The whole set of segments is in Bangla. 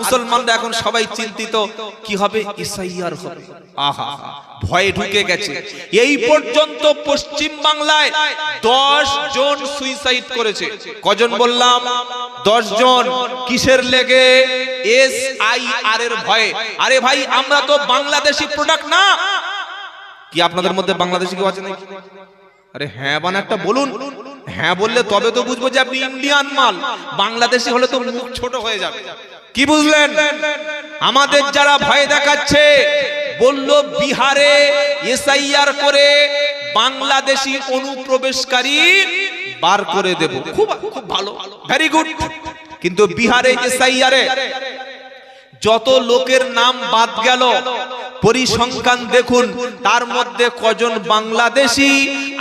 মুসলমানরা এখন সবাই চিন্তিত কি হবে, এসআইআর হবে। আহা, ভয়ে ঢুকে গেছে। এই পর্যন্ত পশ্চিম বাংলায় 10 জন সুইসাইড করেছে। কজন বললাম? 10 জন। কিসের লেগে? এসআইআর এর ভয়ে। আরে ভাই, আমরা তো বাংলাদেশি প্রোডাক্ট না। কি আপনাদের মধ্যে বাংলাদেশি কেউ আছে নাকি? আরে হ্যাঁ বানা একটা বলুন। হ্যাঁ বললে তবে তো বুঝবো যে আপনি ইন্ডিয়ান মাল। বাংলাদেশি হলে তো মুখ ছোট হয়ে যাবে। কি বুঝলেন? আমাদের যারা ভয় দেখাচ্ছে, বলল বিহারে এসআইআর করে বাংলাদেশি অনুপ্রবেশকারী বার করে দেব। খুব খুব ভালো, ভেরি গুড। কিন্তু বিহারে এসআইআর এ যত লোকের নাম বাদ গেল, পরিসংখ্যান দেখুন, তার মধ্যে কজন বাংলাদেশি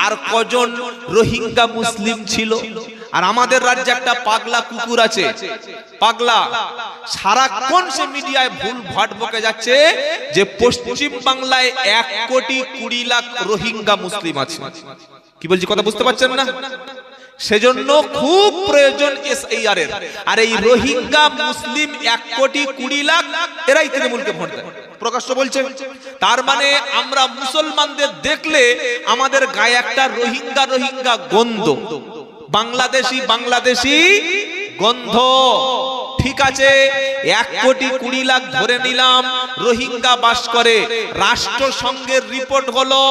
আর কজন রোহিঙ্গা মুসলিম ছিল। আর আমাদের রাজ্যে একটা পাগলা কুকুর আছে, পাগলা, সারাক্ষণ সে মিডিয়ায় ভুল ভাট বকে যাচ্ছে যে পশ্চিম বাংলায় 1,20,00,000 রোহিঙ্গা মুসলিম আছে। কি বলছি কথা বুঝতে পারছেন না? সেজন্য খুব প্রয়োজন এসআইআর এর। আর এই রোহিঙ্গা মুসলিম 1,20,00,000 এরাই তৃণমূলকে ভোট দেয়, প্রকাশ্য বলছে। তার মানে আমরা মুসলমানদের দেখলে আমাদের গায়ে একটা রোহিঙ্গা রোহিঙ্গা গন্ধ, বাংলাদেশি বাংলাদেশি গন্ধ। ঠিক আছে, 1,20,00,000 ধরে নিলাম রোহিঙ্গা বাস করে। রাষ্ট্রসংঘের রিপোর্ট হলো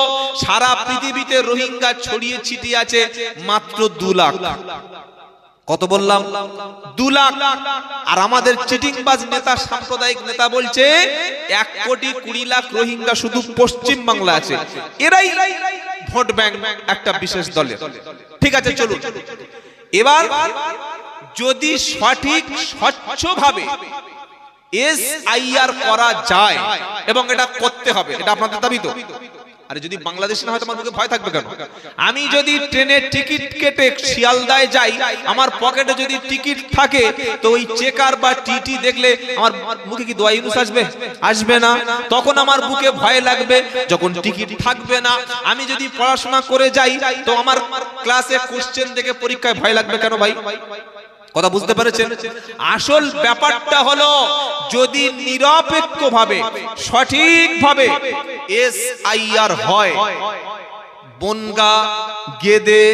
সারা পৃথিবীতে রোহিঙ্গা ছড়িয়ে ছিটিয়ে আছে মাত্র 2 লাখ। কত বললাম? 2 লাখ। আর আমাদের চিটিংবাজ নেতা, সাম্প্রদায়িক নেতা বলছে 1,20,00,000 রোহিঙ্গা শুধু পশ্চিম বাংলা আছে। এরাই ভোট ব্যাংক একটা বিশেষ দলের। ঠিক আছে, চলুন এবার যদি সঠিক স্বচ্ছভাবে এসআইআর করা যায়, এবং এটা করতে হবে, এটা আপনাদের দাবি তো? আরে যদি বাংলাদেশি না হয় তোমার মুখে ভয় থাকবে কেন? আমি যদি ট্রেনের টিকিট কেটে শিয়ালদায় যাই, আমার পকেটে যদি টিকিট থাকে, তো ওই চেকার বা টিটি দেখলে আমার মুখে কি দোয়া ইউনুস আসবে? আসবে না। তখন আমার বুকে ভয় লাগবে। যখন টিকিট থাকবে না, আমি যদি পড়াশোনা করে যাই, তো আমার ক্লাসে কোশ্চেন দেখে পরীক্ষায় ভয় লাগবে কেন ভাই? কথা বুঝতে পেরেছেন? আসল ব্যাপারটা হলো যদি নিরপেক্ষভাবে সঠিকভাবে এসআইআর হয়, বনগা, গেদে,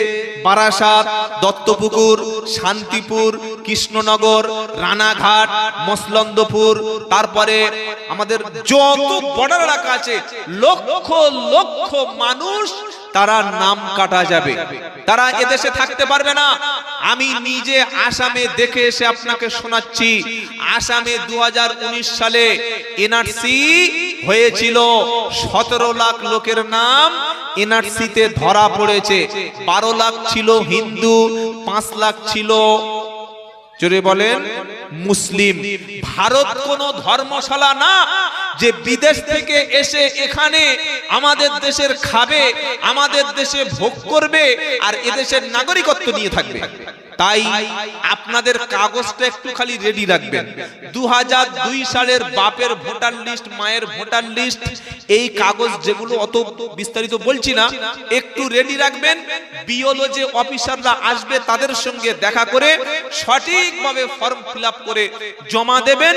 বারাসাত, দত্তপুকুর, শান্তিপুর, কৃষ্ণনগর, রানাঘাট, মসলন্দপুর, তারপরে আমাদের যত বর্ডার এলাকা আছে, লক্ষ লক্ষ মানুষ তারা নাম কাটা যাবে। তারা এদেশে থাকতে পারবে না। আমি নিজে আসামে দেখে এসে আপনাকে শোনাচ্ছি। আসামে 2019 সালে এনআরসি হয়েছিল, 17 লাখ লোকের নাম এনআরসিতে ধরা পড়েছে। 12 লাখ ছিল হিন্দু, 5 লাখ ছিল, জোরে বলেন, মুসলিম। ভারত কোন ধর্মশালা না যে বিদেশ থেকে এসে এখানে আমাদের দেশের খাবে, আমাদের দেশে ভোগ করবে আর এদেশের নাগরিকত্ব নিয়ে থাকবে। তাই আপনাদের কাগজটা একটু খালি রেডি রাখবেন। 2002 সালের বাপের ভোটার লিস্ট, মায়ের ভোটার লিস্ট, এই কাগজ যেগুলো অত বিস্তারিত বলছি না, একটু রেডি রাখবেন। বিওলো যে অফিসাররা আসবে তাদের সঙ্গে দেখা করে সঠিকভাবে ফর্ম ফিল আপ করে জমা দেবেন।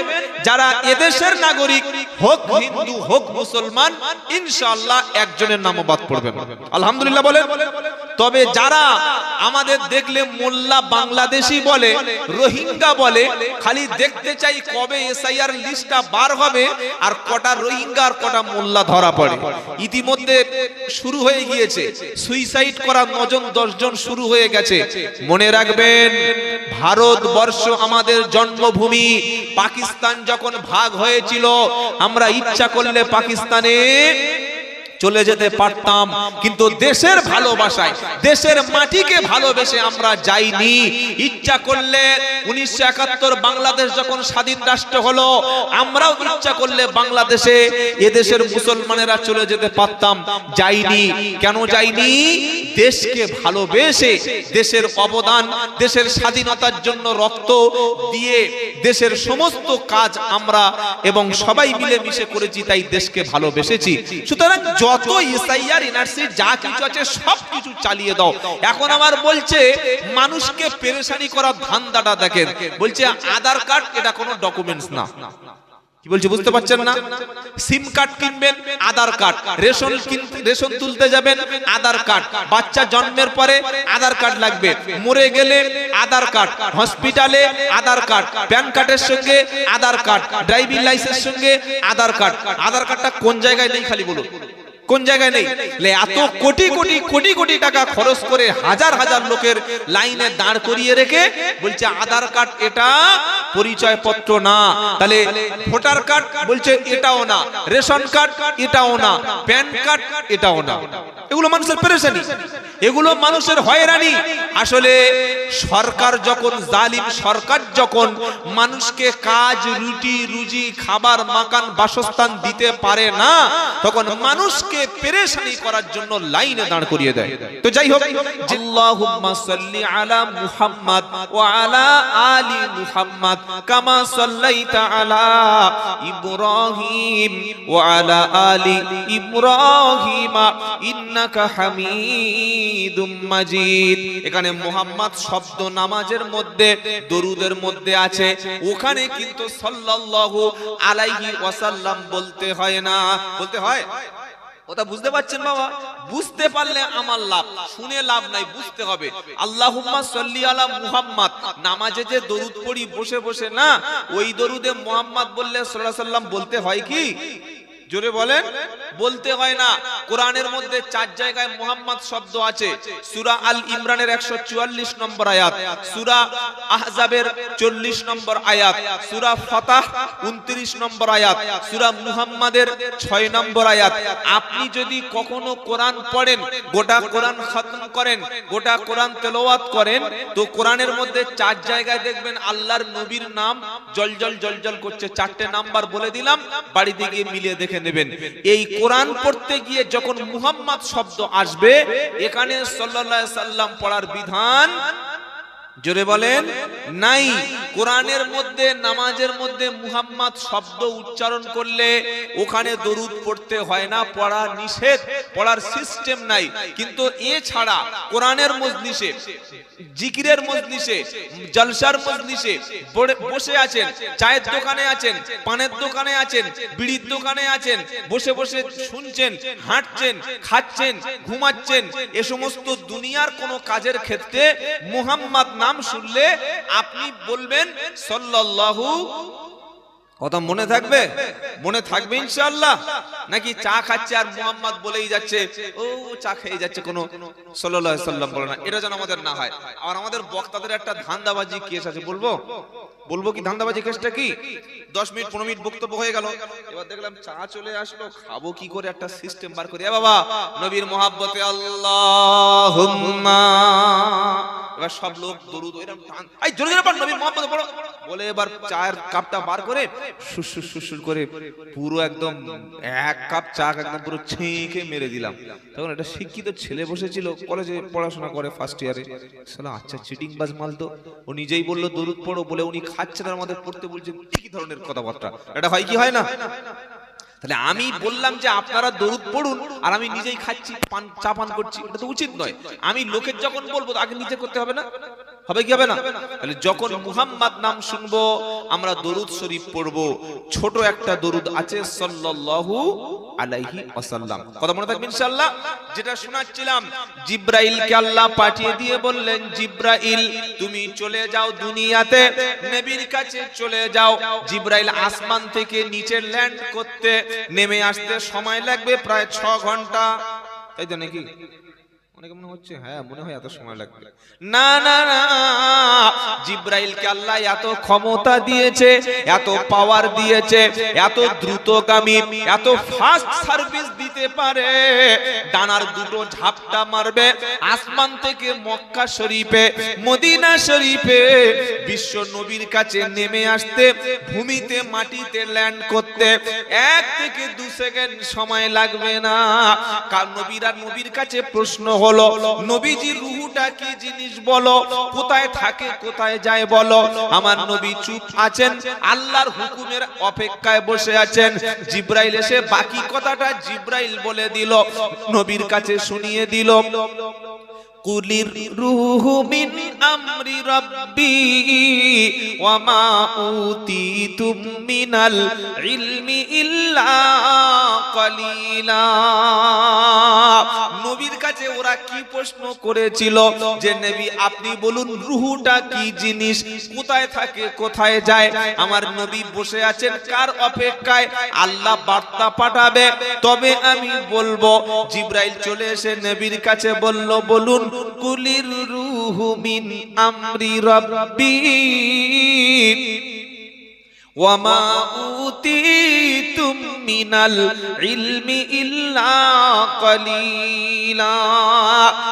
যারা এদেশের নাগরিক, হোক হিন্দু হোক মুসলমান, ইনশাআল্লাহ একজনের নামও বাদ পড়বে না। আলহামদুলিল্লাহ বলেন। তবে যারা আমাদের দেখলে মোল্লা বাংলাদেশি বলে, রোহিঙ্গা বলে, খালি দেখতে চাই কবে এসআইআর লিস্টটা বার হবে আর কটা রোহিঙ্গা আর কটা মোল্লা ধরা পড়ে। ইতিমধ্যে শুরু হয়ে গিয়েছে, সুইসাইড করা 9 জন 10 জন শুরু হয়ে গেছে। মনে রাখবেন, ভারতবর্ষ আমাদের জন্মভূমি। পাকিস্তান যখন ভাগ হয়েছিল, আমরা ইচ্ছা করলে পাকিস্তানে চলে যেতে পারতাম, কিন্তু দেশের ভালোবাসায়, দেশের মাটিকে ভালোবেসে আমরা যাইনি। ইচ্ছা করলে 1971 বাংলাদেশ যখন স্বাধীন রাষ্ট্র হলো, আমরাও ইচ্ছা করলে বাংলাদেশে এদেশের মুসলমানেরা চলে যেতে পারতাম, যাইনি। কেন যাইনি? দেশকে ভালোবেসে, দেশের অবদান, দেশের স্বাধীনতার জন্য রক্ত দিয়ে দেশের সমস্ত কাজ আমরা এবং সবাই মিলেমিশে করেছি, তাই দেশকে ভালোবেসেছি। সুতরাং যত এসআইআর এনআরসি যা কিছু আছে সব কিছু চালিয়ে দাও। এখন আমার বলছে মানুষকে পেরেশানি করার ধান্দাটা দেখেন, বলছে আধার কার্ড এটা কোনো ডকুমেন্টস না। কি বলছে বুঝতে পারছেন না? সিম কার্ড কিনবেন আধার কার্ড, রেশন তুলতে যাবেন আধার কার্ড, বাচ্চা জন্মের পরে আধার কার্ড লাগবে, মরে গেলে আধার কার্ড, হসপিটালে আধার কার্ড, প্যান কার্ডের সঙ্গে আধার কার্ড, ড্রাইভিং লাইসেন্সের সঙ্গে আধার কার্ড। আধার কার্ডটা কোন জায়গায় নেই খালি বলুন, কোন জায়গায় নেই? এত কোটি কোটি কোটি কোটি টাকা খরচ করে হাজার হাজার লোকের লাইনে দাঁড় করিয়ে রেখে বলছে আধার কার্ড এটা পরিচয় পত্র না, তাহলে ভোটার কার্ড বলছে এটাও না, রেশন কার্ড এটাও না, প্যান কার্ড এটাও না। এগুলো মানুষের পেরেশানি, এগুলো মানুষের হয়রানি। আসলে সরকার যখন জালিম, সরকার যখন মানুষকে কাজ, রুটি রুজি, খাবার, মাকান, বাসস্থান দিতে পারে না, তখন মানুষকে পেরেশানি করার জন্য লাইনে দাঁড় করিয়ে দেয়। তো যাই হোক, আল্লাহুম্মা সাল্লি আলা মুহাম্মাদ ওয়া আলা আলি মুহাম্মাদ কামা সাল্লাইতা আলা ইব্রাহিম ওয়া আলা আলি ইব্রাহিম ইন্নাকা হামিদুম মাজিদ। এখানে মুহাম্মদ শব্দ নামাজের মধ্যে, দরুদের মধ্যে আছে, ওখানে কিন্তু সাল্লাল্লাহু আলাইহি ওয়াসাল্লাম বলতে হয় না। বলতে হয়? কথা বুঝতে পারছেন বাবা? বুঝতে পারলে আমার লাভ, শুনে লাভ নাই, বুঝতে হবে। আল্লাহুম্মা সাল্লি আলা মুহাম্মাদ, নামাজে যে দরুদ পড়ি বসে বসে না, ওই দরুদে মুহাম্মদ বললে সাল্লাল্লাহু আলাইহি ওয়াসাল্লাম বলতে হয় কি? জোরে বলেন। বলতে হয় না। কোরআনের মধ্যে 4 জায়গায় মুহাম্মদ শব্দ আছে। সূরা আল ইমরানের 144 নম্বর আয়াত, সূরা আহজাবের 40 নম্বর আয়াত, সূরা ফাতাহ 29 নম্বর আয়াত, সূরা মুহাম্মাদের 6 নম্বর আয়াত। আপনি যদি কখনো কোরআন পড়েন, গোটা কোরআন খতম করেন, গোটা কোরআন তেলাওয়াত করেন, তো কোরআনের মধ্যে 4 জায়গায় দেখবেন আল্লাহর নবীর নাম জলজল জলজল করছে। 4টে নাম্বার বলে দিলাম, বাড়িতে গিয়ে মিলিয়ে দেখে নেবেন। এই কোরআন পড়তে গিয়ে যখন মুহাম্মদ শব্দ আসবে, এখানে সাল্লাল্লাহু আলাইহি সাল্লাম পড়ার বিধান, জোরে বলেন, নাই। কোরআনের মধ্যে, নামাজের মধ্যে মুহাম্মদ শব্দ উচ্চারণ করলে ওখানে দরুদ পড়তে হয় না, পড়া নিষেধ, পড়ার সিস্টেম নাই। কিন্তু এছাড়া কোরআনের মজলিসে, জিকিরের মজলিসে, জলসার মজলিসে বসে আছেন, চায়ের দোকানে আছেন, পানের দোকানে আছেন, বিড়ির দোকানে আছেন, বসে বসে শুনছেন, হাঁটছেন, খাচ্ছেন, ঘুমাচ্ছেন, এ সমস্ত দুনিয়ার কোনো কাজের ক্ষেত্রে মুহাম্মদ নাম শুনলে আপনি বলবেন সাল্লাল্লাহু। কথা মনে থাকবে? মনে থাকবে ইনশাআল্লাহ? নাকি চা খাচ্ছে আর মুহাম্মদ বলেই যাচ্ছে, ও চা খেয়ে যাচ্ছে, কোনো সাল্লাল্লাহু আলাইহি সাল্লাম বলে না। এটা যেন আমাদের না হয়। আর আমাদের বক্তাদের একটা ধান্দাবাজি কেস আছে, বলবো কি ধান্দাবাজি কেসটা কি? 10 মিনিট 15 মিনিট বক্তব্য হয়ে গেল, এবার দেখলাম চা চলে আসলো, খাবো কি করে, একটা সিস্টেম বার করি। বাবা, নবীর মহব্বতে আল্লাহুম্মা, এবার সব লোক দরুদ এরকম টান, এই জোরে জোরে পড়, নবীর মহব্বতে পড়ো বলে এবার চায়ের কাপটা বার করে সুসুর সুসুর করে পুরো একদম 1 কাপ চা একদম পুরো ছেঁকে মেরে দিলাম। তখন একটা শিক্ষিত ছেলে বসেছিল, কলেজে পড়াশোনা করে, ফার্স্ট ইয়ারে। শালা আচ্ছা চিটিং বাজ মাল তো। ও নিজেই বললো দরুদ পড়ো বলে, উনি খাচ্ছেন আর আমাদের পড়তে বলছেন। কি ধরনের কথাবার্তা এটা হয় কি হয় না? তাহলে আমি বললাম যে আপনারা দরুদ পড়ুন আর আমি নিজেই খাচ্ছি, চা পান করছি, এটা তো উচিত নয়। আমি লোকের যখন বলবো আগে নিজে করতে হবে না? হবে কি হবে না? তাহলে যখন মুহাম্মদ নাম শুনবো আমরা দরুদ শরীফ পড়বো। ছোট একটা দরুদ আছে সাল্লাল্লাহু আলাইহি ওয়াসাল্লাম, কথা মনে থাকবে ইনশাআল্লাহ। যেটা শোনাচ্ছিলাম, জিব্রাইলকে আল্লাহ পাঠিয়ে দিয়ে বললেন, জিব্রাইল তুমি চলে যাও দুনিয়াতে, নবীর কাছে চলে যাও। জিব্রাইল আসমান থেকে নিচে ল্যান্ড করতে, নেমে আসতে সময় লাগবে প্রায় 6 ঘন্টা, তাই তো নাকি? অনেকে মনে হচ্ছে হ্যাঁ মনে হয় এত সময় লাগবে। না না না, জিব্রাইলকে আল্লাহ এত ক্ষমতা দিয়েছে, এত পাওয়ার দিয়েছে, এত দ্রুতগামী, এত ফাস্ট সার্ভিস দিতে পারে। ডানার দুটো ঝাপটা মারবে, আসমান থেকে মক্কা শরীফে, মদিনা শরীফে বিশ্ব নবীর কাছে নেমে আসতে, ভূমিতে মাটিতে ল্যান্ড করতে 1 থেকে 2 সেকেন্ড সময় লাগবে না। কারণ নবীর কাছে প্রশ্ন হলো, নবীজির রূহটা কি জিনিস বলো, কোথায় থাকে কোথায় যায় বলো। আমার নবী চুপ আছেন, আল্লাহর হুকুমের অপেক্ষায় বসে আছেন। জিব্রাইল এসে বাকি কথাটা জিব্রাইল বলে দিল, নবীর কাছে শুনিয়ে দিল। কুলির রূহু মিন আমরি রাব্বি ওয়া মা উতিতুম মিনাল ইলমি ইল্লা কালিলা। নবীর কাছে ওরা কি প্রশ্ন করেছিল যে নবী আপনি বলুন রূহটা কি জিনিস, কোথায় থাকে কোথায় যায়। আমার নবী বসে আছেন কার অপেক্ষায়? আল্লাহ বার্তা পাঠাবে তবে আমি বলবো। জিব্রাইল চলে এসে নবীর কাছে বলল, বলুন কুলির রূহু মিন আমরি রাব্বি ওয়া মা উতিতুম মিনাল ইলমি ইল্লা কালিলা।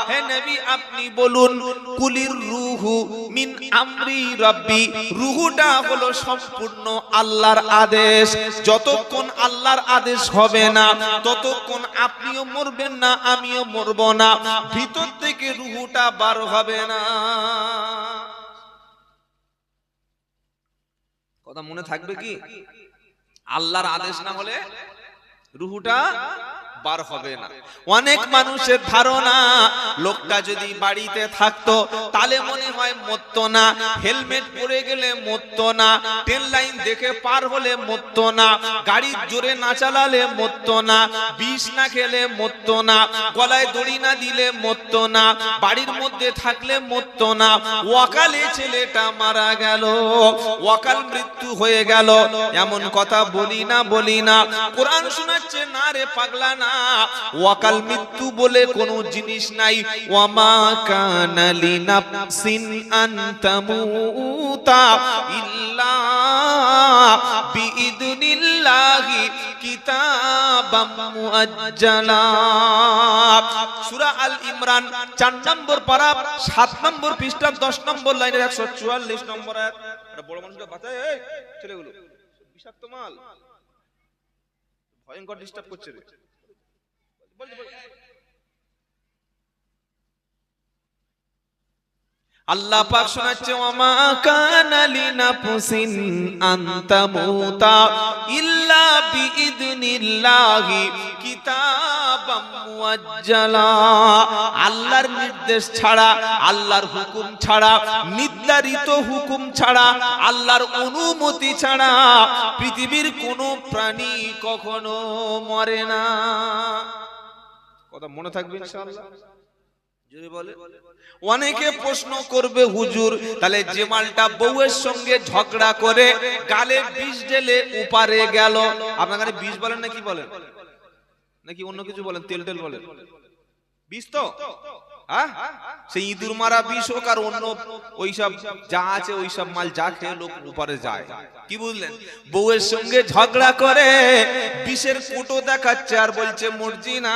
হে নবী আপনি বলুন কুলির রূহু মিন আমরি রাব্বি, রূহটা হলো সম্পূর্ণ আল্লাহর আদেশ। যতক্ষণ আল্লাহর আদেশ হবে না ততক্ষণ আপনিও মরবেন না আমিও মরব না, ভিতর থেকে রূহটা বার হবে না। কথা মনে থাকবে কি? আল্লাহর আদেশ না হলে রূহটা বার হবে না। অনেক মানুষের ধারণা লোকটা যদি বাড়িতে থাকতো তাহলে মনে হয় মরতো না, হেলমেট পরে গেলে মরতো না, ট্রেন লাইন দেখে পার হলে মরতো না, গাড়ি জোরে না চালালে মরতো না, বিষ না খেলে মরতো না, গলায় দড়ি না দিলে মরতো না, বাড়ির মধ্যে থাকলে মরতো না। ওয়াকালে ছেলেটা মারা গেল, ওয়াকাল মৃত্যু হয়ে গেল, এমন কথা বলি না। কোরআন শোনাচ্ছে না রে পাগলা না, ওয়াকাল মৃত্যু বলে কোনো জিনিস নাই। ওয়ামা কানা লিনাফসিন আন তামুতা ইল্লা বিইذনিল্লাহি কিতাবাম মুআজ্জালা। সূরা আল ইমরান 4 নম্বর পারা 7 নম্বর পৃষ্ঠা 10 নম্বর লাইনের 144 নম্বর আয়াত। এটা বড় মানুষটা বাতায়, এই ছেলেগুলো বিষাক্ত মাল ভয়ঙ্কর ডিস্টার্ব করছে রে। আল্লাহ পাক শোনাচ্ছে, ওয়ামা কানা লিনাফসিন আন তামুতা ইল্লা বিইذনিল্লাহি কিতাবাম মুআজ্জালা। আল্লাহর নির্দেশ ছাড়া, আল্লাহর হুকুম ছাড়া, নির্ধারিত হুকুম ছাড়া, আল্লাহর অনুমতি ছাড়া পৃথিবীর কোনো প্রাণী কখনো মরে না। কথা মনে থাকবে ইনশাআল্লাহ। যদি বলে অনেকে প্রশ্ন করবে, হুজুর তাহলে যে মালটা বউয়ের সঙ্গে ঝগড়া করে গালে বিষ ঢেলে উপারে গেল, আপনার কাছে বিষ বলেন না কি বলেন, নাকি অন্য কিছু বলেন, তেল টেল বলেন, বিষ তো সেই ইঁদুর মারা বিষ হোক আর অন্য ওইসব যা আছে ওইসব মাল যা খেয়ে লোক উপরে যায়। কি বুঝলেন? বউয়ের সঙ্গে ঝগড়া করে বিষের কোটো দেখাচ্ছে আর বলছে মরজি না,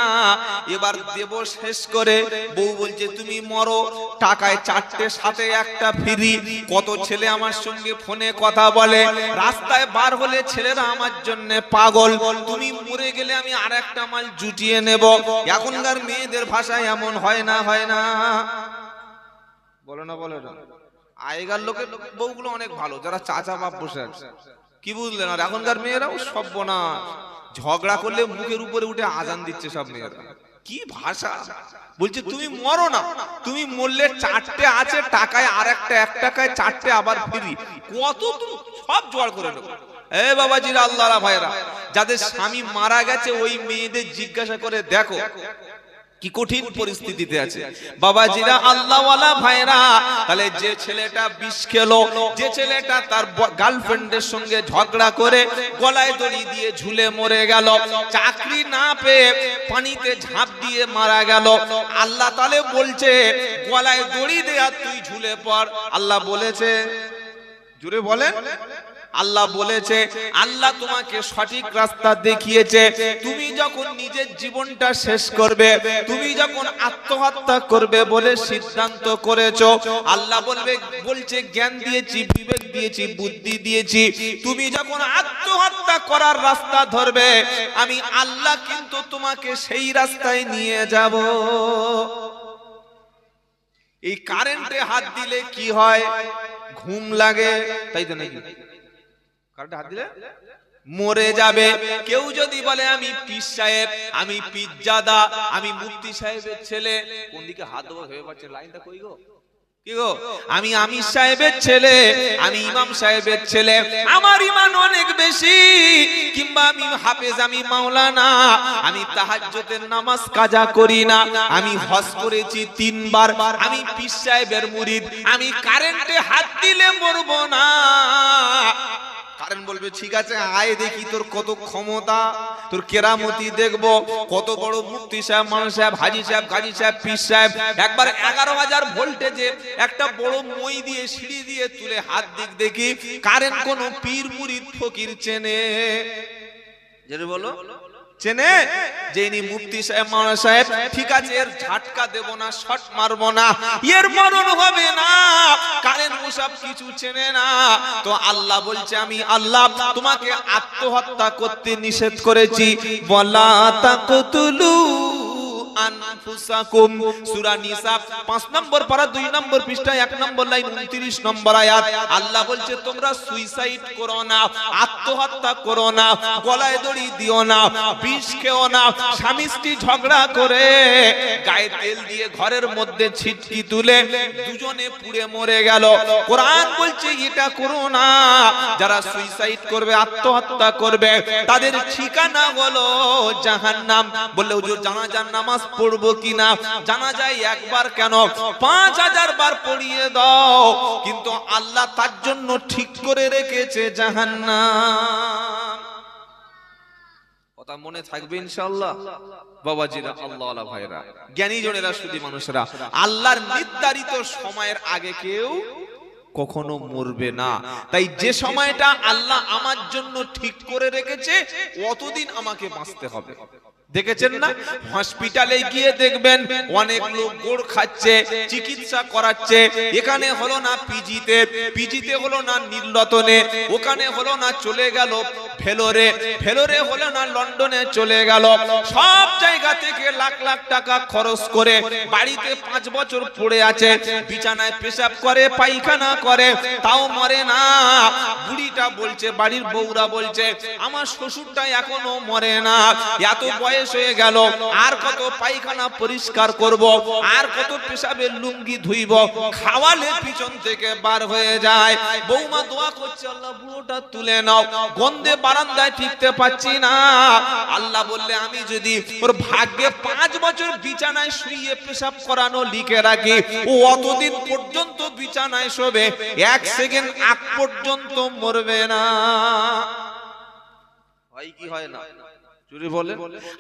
এবার দেব শেষ করে। বউ বলছে তুমি মরো, টাকায় 4টে সাথে একটা ফ্রি। কত ছেলে আমার সঙ্গে ফোনে কথা বলে, রাস্তায় বার হলে ছেলেরা আমার জন্য পাগল, তুমি মরে গেলে আমি আর একটা মাল জুটিয়ে নেব। এখনকার মেয়েদের ভাষায় এমন হয় না, হয় না? বলে না, বলে না। আগেকার লোকের বউগুলো অনেক ভালো, যারা চাচা বাপ বসে আছে। কি বুঝলেন? আর এখনকার মেয়েরাও সর্বনাশ, ঝগড়া করলে মুখের উপরে উঠে আজান দিচ্ছে সব মেয়েরা। কি ভাষা! বলছে তুমি মরো না, তুমি মরলে 4টে আছে টাকায়, আর একটা 1 টাকায় 4টে আবার ফ্রি। কত সব জোগাড় করে নেবো। এ বাবাজিরা, আল্লাহরা ভাইরা, যাদের স্বামী মারা গেছে ওই মেয়েদের জিজ্ঞাসা করে দেখো কি কঠিন পরিস্থিতিতে আছে। বাবাজিরা, আল্লাহওয়ালা ভাইরা, তাহলে যে ছেলেটা বিষ খেলো, যে ছেলেটা তার গার্লফ্রেন্ডের সঙ্গে ঝগড়া করে গলায় দড়ি দিয়ে ঝুলে মরে গেল, চাকরি না পেয়ে পানিতে ঝাঁপ দিয়ে মারা গেল, আল্লাহ তাহলে বলছে গলায় দড়ি দে আর তুই ঝুলে পড়। আল্লাহ বলেছে? জোরে বলেন। আল্লাহ বলেছে, আল্লাহ তোমাকে সঠিক রাস্তা দেখিয়েছে। তুমি যখন নিজের জীবনটা শেষ করবে, তুমি যখন আত্মহত্যা করবে বলে সিদ্ধান্ত করেছো, আল্লাহ বলছে জ্ঞান দিয়েছি, বিবেক দিয়েছি, বুদ্ধি দিয়েছি, তুমি যখন আত্মহত্যা করার রাস্তা ধরবে, আমি আল্লাহ কিন্তু তোমাকে সেই রাস্তায় নিয়ে যাব। এই কারেন্টে হাত দিলে কি হয়? ঘুম লাগে, তাই তো নাকি? কারেন্টে হাত দিলে মরে যাবে। কেউ যদি বলে আমি পীর সাহেব, আমি পীরজাদা, আমি মুফতি সাহেবের ছেলে, কোন দিকে হাত দেবো ভেবে পাচ্ছে, লাইনটা কই গো? কি গো? আমি আমির সাহেবের ছেলে, আমি ইমাম সাহেবের ছেলে, আমার ঈমান অনেক বেশি, কিংবা আমি হাফেজ, আমি মাওলানা, আমি তাহাজ্জুদের নামাজ কাজা করি না, আমি হজ করেছি 3 বার, আমি পীর সাহেবের মুরিদ, আমি কারেন্টে হাত দিলে মরবো না। কারণ বলবে ঠিক আছে, আয় দেখি তোর কত ক্ষমতা, তোর কেরামতি দেখবো, কত বড় মুফতি সাহেব, মাওলানা সাহেব, হাজী সাহেব, গাজী সাহেব, পীর সাহেব। একবার 11,000 ভোল্টেজে একটা বড় মই দিয়ে সিঁড়ি দিয়ে তুলে হাত দিক দেখি, কারেন্ট কোন পীর মুরিদ ফকির চেনে? যেটা বলো চেনে? যে ইনি মুফতি সাহেব, মাওলানা সাহেব, ঠিক আছে এর ঝাটকা দেব না, শট মারবো না, এর মরণ হবে না, কারেন্ট ওসব কিছু চেনে না। তো আল্লাহ বলছে আমি আল্লাহ তোমাকে আত্মহত্যা করতে নিষেধ করেছি। ওয়ালা তাকতুলু আনফুসাকুম, সূরা নিসা 5 নম্বর পারা 2 নম্বর পৃষ্ঠা 1 নম্বর লাইন 29 নম্বর আয়াত। আল্লাহ বলছে তোমরা সুইসাইড করো না, আত্মহত্যা করো না, গলায় দড়ি দিও না, বিষ খেও না, স্বামী স্ত্রী ঝগড়া করে গায়ে তেল দিয়ে ঘরের মধ্যে ছিটকি তুলে দুজনে পুড়ে মরে গেল। কোরআন বলছে এটা করো না। যারা সুইসাইড করবে, আত্মহত্যা করবে, তাদের ঠিকানা হলো জাহান্নাম। বললে হুজুর জানাজার নামাজ পড়বো কিনা? জানাজায় একবার কেন 5000 বার পড়িয়ে দাও, কিন্তু আল্লাহ তার জন্য ঠিক করে রেখেছে জাহান্নাম। কথা মনে থাকবে ইনশাআল্লাহ বাবাজিরা, আল্লাহ ওয়ালা ভাইরা, জ্ঞানী জনেরা, শুধু মানুষরা, আল্লাহর নির্ধারিত সময়ের আগে কেউ কখনো মরবে না। তাই যে সময়টা আল্লাহ আমার জন্য ঠিক করে রেখেছে, অতদিন আমাকে বাঁচতে হবে। দেখেছেন না, হসপিটালে গিয়ে দেখবেন অনেক লোক গোড় খাচ্ছে, চিকিৎসা করাচ্ছে, এখানে হলো না পিজিতে, পিজিতে হলো না নীলরতনে, ওখানে হলো না চলে গেল ভেলোরে, ভেলোরে হলো না লন্ডনে চলে গেল। সব জায়গা থেকে লাখ লাখ টাকা খরচ করে বাড়িতে 5 বছর পড়ে আছে, বিছানায় পেশাব করে, পায়খানা করে, তাও মরে না। বুড়িটা বলছে, বাড়ির বউরা বলছে, আমার শ্বশুরটা এখনো মরে না, এত বয়স হয়ে গেল, আর কত পায়খানা পরিষ্কার করব, আর কত পেশাবের লুঙ্গি ধুইব, খাওয়ালে পিছন থেকে বার হয়ে যায়। বৌমা দোয়া করছে, আল্লাহ বুড়োটা তুলে নাও, গন্ধে বারান্দায় টিকতে পাচ্ছি না। আল্লাহ বললে আমি যদি ওর ভাগ্যে 5 বছর বিছানায় শুয়ে পেশাব করানো লিখে রাখি, ও অতদিন পর্যন্ত বিছানায় শোবে, 1 সেকেন্ড আগ পর্যন্ত মরবে না। হয় কি হয় না?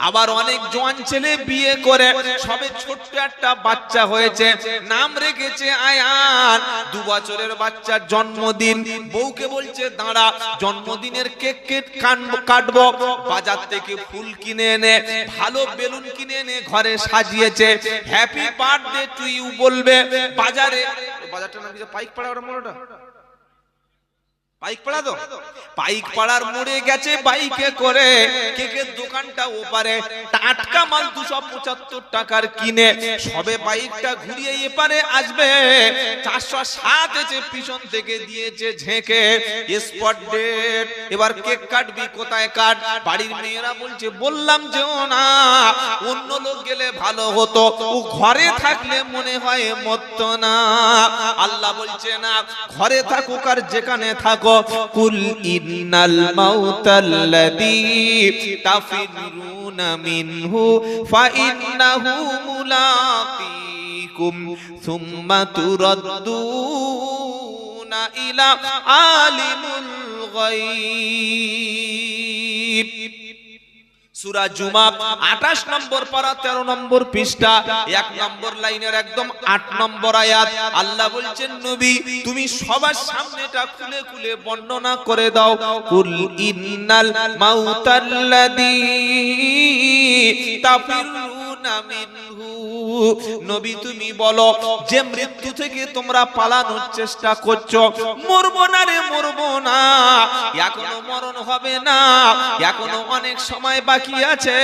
আবার অনেক জোয়ান ছেলে বিয়ে করে, সবে ছোট্ট একটা বাচ্চা হয়েছে, নাম রেখেছে আয়ান, 2 বছরের বাচ্চার জন্মদিন। বউকে বলছে দাঁড়া, জন্মদিনের কেক কাটবো, বাজার থেকে ফুল কিনে এনে, ভালো বেলুন কিনে এনে ঘরে সাজিয়েছে, হ্যাপি বার্থডে টু ইউ বলবে। বাজারে, বাজারটা নাম কি? পাইক পাড়া, ওটা মোড়টা পাইক পাড়া, তো পাইক পাড়ার মোড়ে গেছে বাইকে করে, কেকের দোকানটা ওপারে, টাটকা মাল 275 টাকার কিনে, সবে বাইকটা ঘুরিয়ে এপারে আসবে, 407 এসে পিছন থেকে দিয়েছে ঝেঁকে, স্পট ডেট। এবার কেক কাটবি, কোথায় কাট? বাড়ির মেয়েরা বলছে বললাম যেও না, অন্য লোক গেলে ভালো হতো, ও ঘরে থাকলে মনে হয় মরতো না। আল্লাহ বলছে না, ঘরে থাকুক আর যেখানে থাকো, কুল ইন্নাল মাউতাল্লাযী তাফিরুনা মিনহু ফাইন্নাহু মুলাকীকুম সুম্মা তুরাদ্দুনা ইলা আলিমুল গায়ব। সূরা জুমা 28 নম্বর পারা 13 নম্বর পৃষ্ঠা 1 নম্বর লাইনের একদম 8 নম্বর আয়াত। আল্লাহ বলছেন নবী তুমি সবার সামনেটা খুলে খুলে বর্ণনা করে দাও, কুল ইন্নাল মাউতাল্লাযী তাফিরুনা মিনহু, নবী তুমি বলো যে মৃত্যু থেকে তোমরা পালানোর চেষ্টা করছো, মরবো না রে মরবো না, এখনো মরণ হবে না, এখনো অনেক সময় বাকি আছে,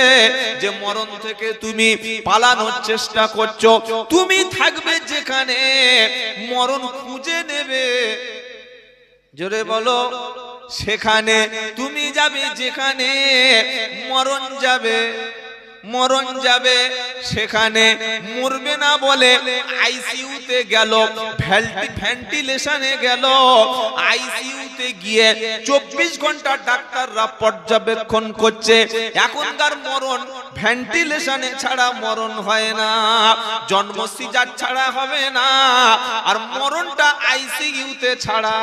যে মরণ থেকে তুমি পালানোর চেষ্টা করছো। তুমি থাকবে যেখানে মরণ খুঁজে নেবে, জোরে বলো, সেখানে তুমি যাবে যেখানে মরণ যাবে, মরণ যাবে সেখানে মরবে না বলে আইসিইউতে গেল, ভেন্টিলেশনে গেল, আইসিইউতে গিয়ে 24 ঘন্টা ডাক্তাররা পর্যবেক্ষণ করছে। এখনকার মরণ ভেন্টিলেশনে ছাড়া মরণ হয় না, জন্ম সিজার ছাড়া হবে না, আর মরণটা আইসিইউতে ছাড়া।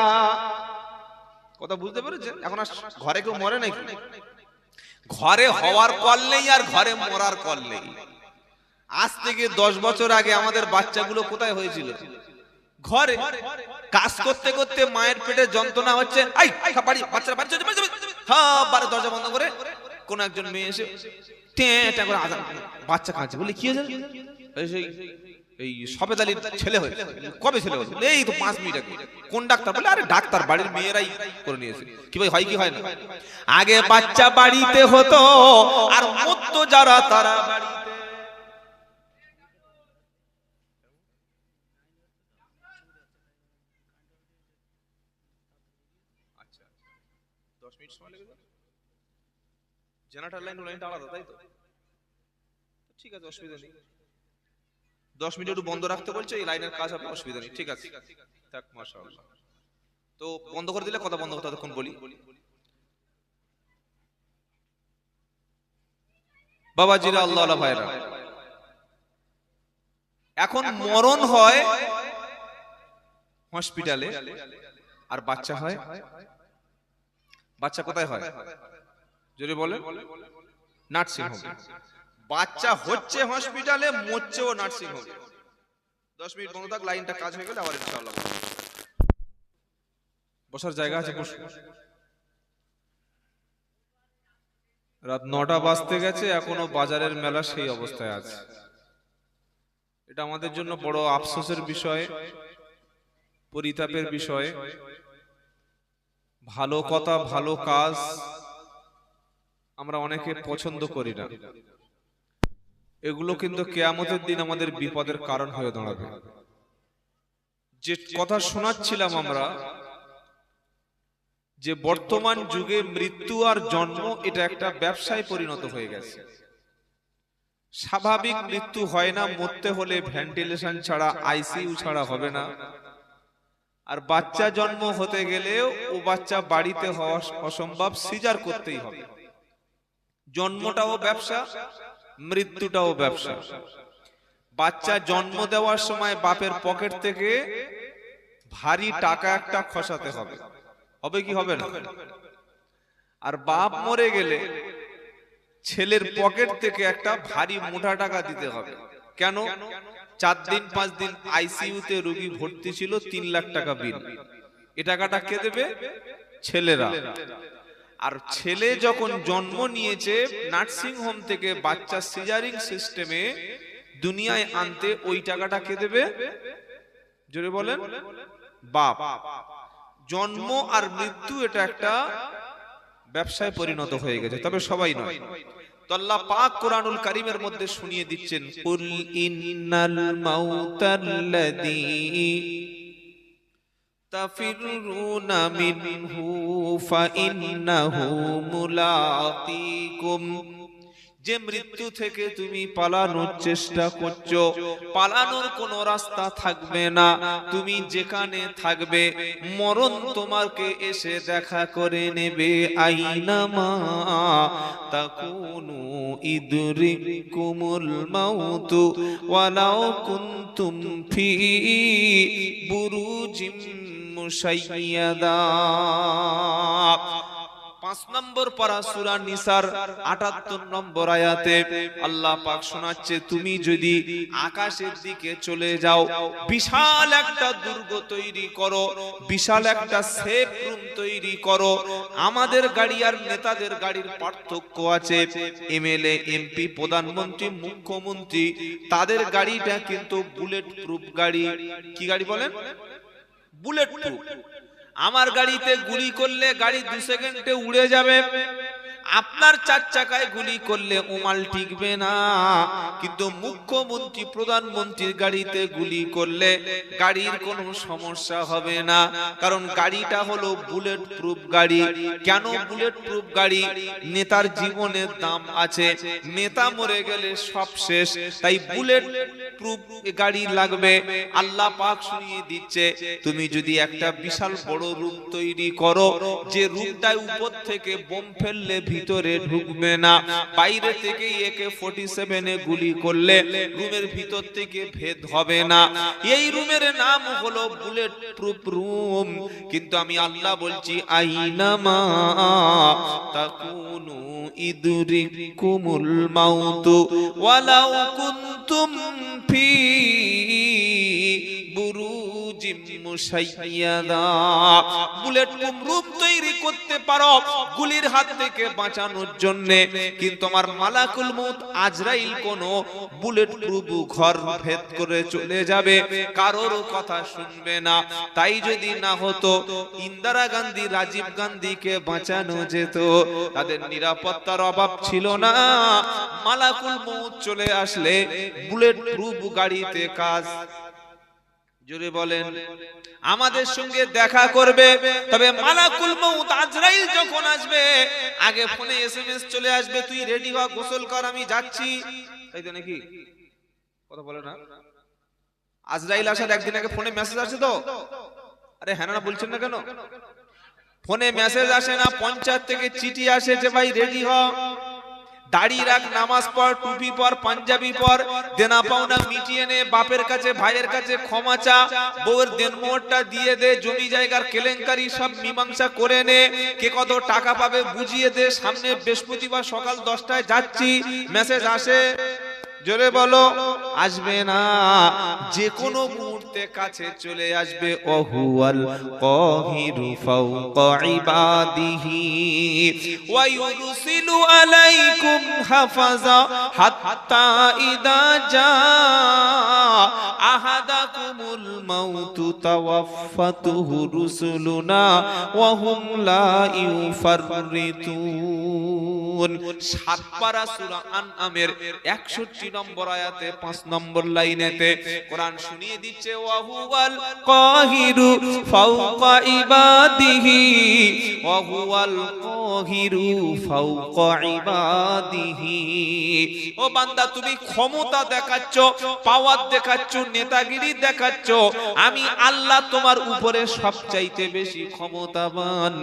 কথা বুঝতে পেরেছেন? এখন আর ঘরে কেউ মরে নাকি? ঘরে হওয়ার কল নেই আর ঘরে মরার কল নেই। আজ থেকে 10 বছর আগে আমাদের বাচ্চাগুলো কোথায় হয়েছিল? ঘরে কাজ করতে করতে মায়ের পেটে যন্ত্রণা হচ্ছে, বাচ্চারা বাড়ি দরজা বন্ধ করে কোন একজন মেয়ে এসে টেঁ করে আজান, বাচ্চা কাঁদছে, বলি কি হয়েছে? এই সবেদ আলীর ছেলে হয়েছে। কবে ছেলে হয়েছে? এই তো 5 মিনিট আগে। কোন ডাক্তার? বলে আরে ডাক্তার বাড়ির মেয়েরাই করে নিয়েছে। কি ভাই হয় কি হয় না? আগে বাচ্চা বাড়িতে হতো আর মত যারা তারা বাড়িতে। আচ্ছা 10 মিনিট সময় লেগে যাবে। জেনারেটর লাইনটা আলাদা তাই তো? ঠিক আছে, অসুবিধা নেই। 10 মিনিট একটু বন্ধ রাখতে বলছে, এই লাইনের কাজ হবে, অসুবিধা নেই, ঠিক আছে থাক, মাশাআল্লাহ। তো বন্ধ করে দিলে কথা বন্ধ কথা তখন বলি। বাবাজিরা, আল্লাহ আল্লাহ ভাইরা, এখন মরণ হয় হসপিটালে আর বাচ্চা হয়, বাচ্চা কোথায় হয় যদি বলে? Nursing home. বাচ্চা হচ্ছে হসপিটালে, মরছেও নার্সিং হোমে। 10 মিনিট বন্ধ থাক, লাইনটা কাজ হয়ে গেলে আবার ইনশাআল্লাহ বসার জায়গা আছে। রাত 9টা বাজতে গেছে, এখনো বাজারের মেলা সেই অবস্থায় আছে। এটা আমাদের জন্য বড় আফসোসের বিষয়, পরিতাপের বিষয়। ভালো কথা, ভালো কাজ আমরা অনেকে পছন্দ করি না, এগুলো কিন্তু কিয়ামতের দিন আমাদের বিপদের কারণ হয়ে দাঁড়াবে। যে কথা শোনাচ্ছিলাম আমরা, যে বর্তমান যুগে মৃত্যু আর জন্ম এটা একটা ব্যবসায় পরিণত হয়ে গেছে। স্বাভাবিক মৃত্যু হয় না, মরতে হলে ভেন্টিলেশন ছাড়া, আইসিইউ ছাড়া হবে না। আর বাচ্চা জন্ম হতে গেলেও ও বাচ্চা বাড়িতে হওয়া অসম্ভব, সিজার করতেই হবে। জন্মটাও ব্যবসা, মৃত্যুটাও ব্যবসা। বাচ্চা জন্ম দেওয়ার সময় বাপের পকেট থেকে ভারী টাকা একটা খসাতে হবে, হবে কি হবে না? আর বাপ মরে গেলে ছেলের পকেট থেকে একটা ভারী মোটা টাকা দিতে হবে। কেন? 4 দিন 5 দিন আইসিইউতে রোগী ভর্তি ছিল, 3 লাখ টাকা বিল। এ টাকাটা কে দেবে? ছেলেরা। আর ছেলে যখন জন্ম নিয়েছে নার্সিং হোম থেকে বাচ্চা সিজারিং সিস্টেমে দুনিয়ায় আনতে, ওই টাকাটা কে দেবে? জোরে বলেন। বাপ। জন্ম আর মৃত্যু এটা একটা ব্যবসায় পরিণত হয়ে গেছে, তবে সবাই নয়। তো আল্লাহ পাক কোরআনুল কারীমের মধ্যে শুনিয়ে দিচ্ছেন, কুল ইন্নাল মাউতাল্লাযী তাফিরুনা মিনহু ফাইন্নাহু মুলাকিকুম, যে মৃত্যু থেকে তুমি পালানোর চেষ্টা করছো, পালানোর কোনো রাস্তা থাকবে না। তুমি যেখানে থাকবে মরণ তোমাকে এসে দেখা করে নেবে। আইনামা তাকুনু ইদরিকুমুল মাউতু ওয়ালাউ কুনতুম ফি বুরুজিম মুশাইয়াদা। 5 নম্বর পারা সূরা নিসার 78 নম্বর আয়াতে আল্লাহ পাক শোনাচ্ছে, তুমি যদি আকাশের দিকে চলে যাও, বিশাল একটা দুর্গ তৈরি করো, বিশাল একটা সেফ রুম তৈরি করো। আমাদের গাড়ি আর নেতাদের গাড়ির পার্থক্য আছে। এমএলএ, এমপি, প্রধানমন্ত্রী, মুখ্যমন্ত্রী, তাদের গাড়িটা কিন্তু বুলেট প্রুফ গাড়ি। কি গাড়ি বলেন? Bullet proof. আমার গাড়িতে গুলি করলে গাড়ি 2 সেকেন্ডে উড়ে যাবে, আপনার 4 চাকায় গুলি করলে ওমাল টিকবে না। কিন্তু মুখ্যমন্ত্রী, প্রধানমন্ত্রীর গাড়িতে গুলি করলে গাড়ির কোনো সমস্যা হবে না, কারণ গাড়িটা হলো বুলেট প্রুফ গাড়ি। কেন বুলেট প্রুফ গাড়ি? নেতার জীবনের দাম আছে, নেতা মরে গেলে সব শেষ, তাই বুলেট প্রুফ গাড়ি লাগবে। আল্লাহ পাক শুনিয়ে দিচ্ছে, তুমি যদি একটা বিশাল বড় রুম তৈরি করো, যে রুমটায় উপর থেকে বোম ফেললে ভিতরে ঢুকবে না, বাইরে থেকে AK-47 এ গুলি করলে রুমের ভিতর থেকে ভেদ হবে না, এই রুমের নাম হলো বুলেট প্রুফ রুম। কিন্তু আমি আল্লাহ বলছি, আইনামা তাকুনু ইদরিকুমুল মাউতু ওয়ালাউ কুনতুম ফি বুরুজিম মুশাইয়াদা। বুলেট প্রুফ রুম তৈরি করতে পারো গুলির হাত থেকে বাঁচানোর জন্য, কিন্তু আমার মালাকুল মউত আজরাইল কোন বুলেট প্রুফ ঘর ভেদ করে চলে যাবে, কারোর কথা শুনবে না। তাই যদি না হতো, ইন্দিরা গান্ধী, রাজীব গান্ধীকে বাঁচানো যেত, তাদের নিরাপত্তার অভাব ছিল না। মালাকুল মউত চলে আসলে বুলেট প্রুফ গাড়িতে কাজ। জোরে বলেন, আমাদের সঙ্গে দেখা করবে, তবে মালাকুল মউত আজরাইল যখন আসবে, আগে ফোনে SMS চলে আসবে, তুই রেডি হ, গোসল কর, আমি যাচ্ছি। তাই তো নাকি? কথা বলে না? আজরাইল আসার একদিন আগে ফোনে মেসেজ আসে তো? আরে হ্যাঁ না বলছেন না কেন? ফোনে মেসেজ আসে না, পঞ্চায়েত থেকে চিঠি আসে যে ভাই রেডি হ, দাড়ি রাখ, নামাজ পড়, টুপি পর, পাঞ্জাবি পর, দেনা পাওনা মিটিয়ে নে, বাপের কাছে ভাইয়ের কাছে ক্ষমা চা, বউয়ের দেনমোহরটা দিয়ে দে, জমি জায়গার কেলেঙ্কারি সব মীমাংসা করে নে, কে কত টাকা পাবে বুঝিয়ে দে, সামনে বৃহস্পতিবার সকাল 10টায় যাচ্ছি। মেসেজ আসে? জোরে বলো, আসবে না। যে কোনো মুহূর্তে কাছে চলে আসবে। ওহুয়াল কাহিরু ফাওকা ইবাদিহি ওয়া ইউরসিলু আলাইকুম হাফাজা হাত্তা ইদা জা আহাদাকুমুল মাউতু তাওয়াফাতুহু রুসুলুনা ওয়া হুম লা ইউফাররিতুন। 7 পারা সূরা আনআমের 61 নম্বর আয়াতে 5 নম্বর লাইনেতে কোরআন শুনিয়ে দিচ্ছে, ওয়া হুয়াল কাহিরু ফাওকা ইবাদিহি ওয়া হুয়াল কাহিরু ফাওকা ইবাদিহি। ও বান্দা, তুমি ক্ষমতা দেখাচ্ছ, পাওয়ার দেখাচ্ছ, নেতাগিরি দেখাচ্ছ, আমি আল্লাহ তোমার উপরে সবচাইতে বেশি ক্ষমতাবান।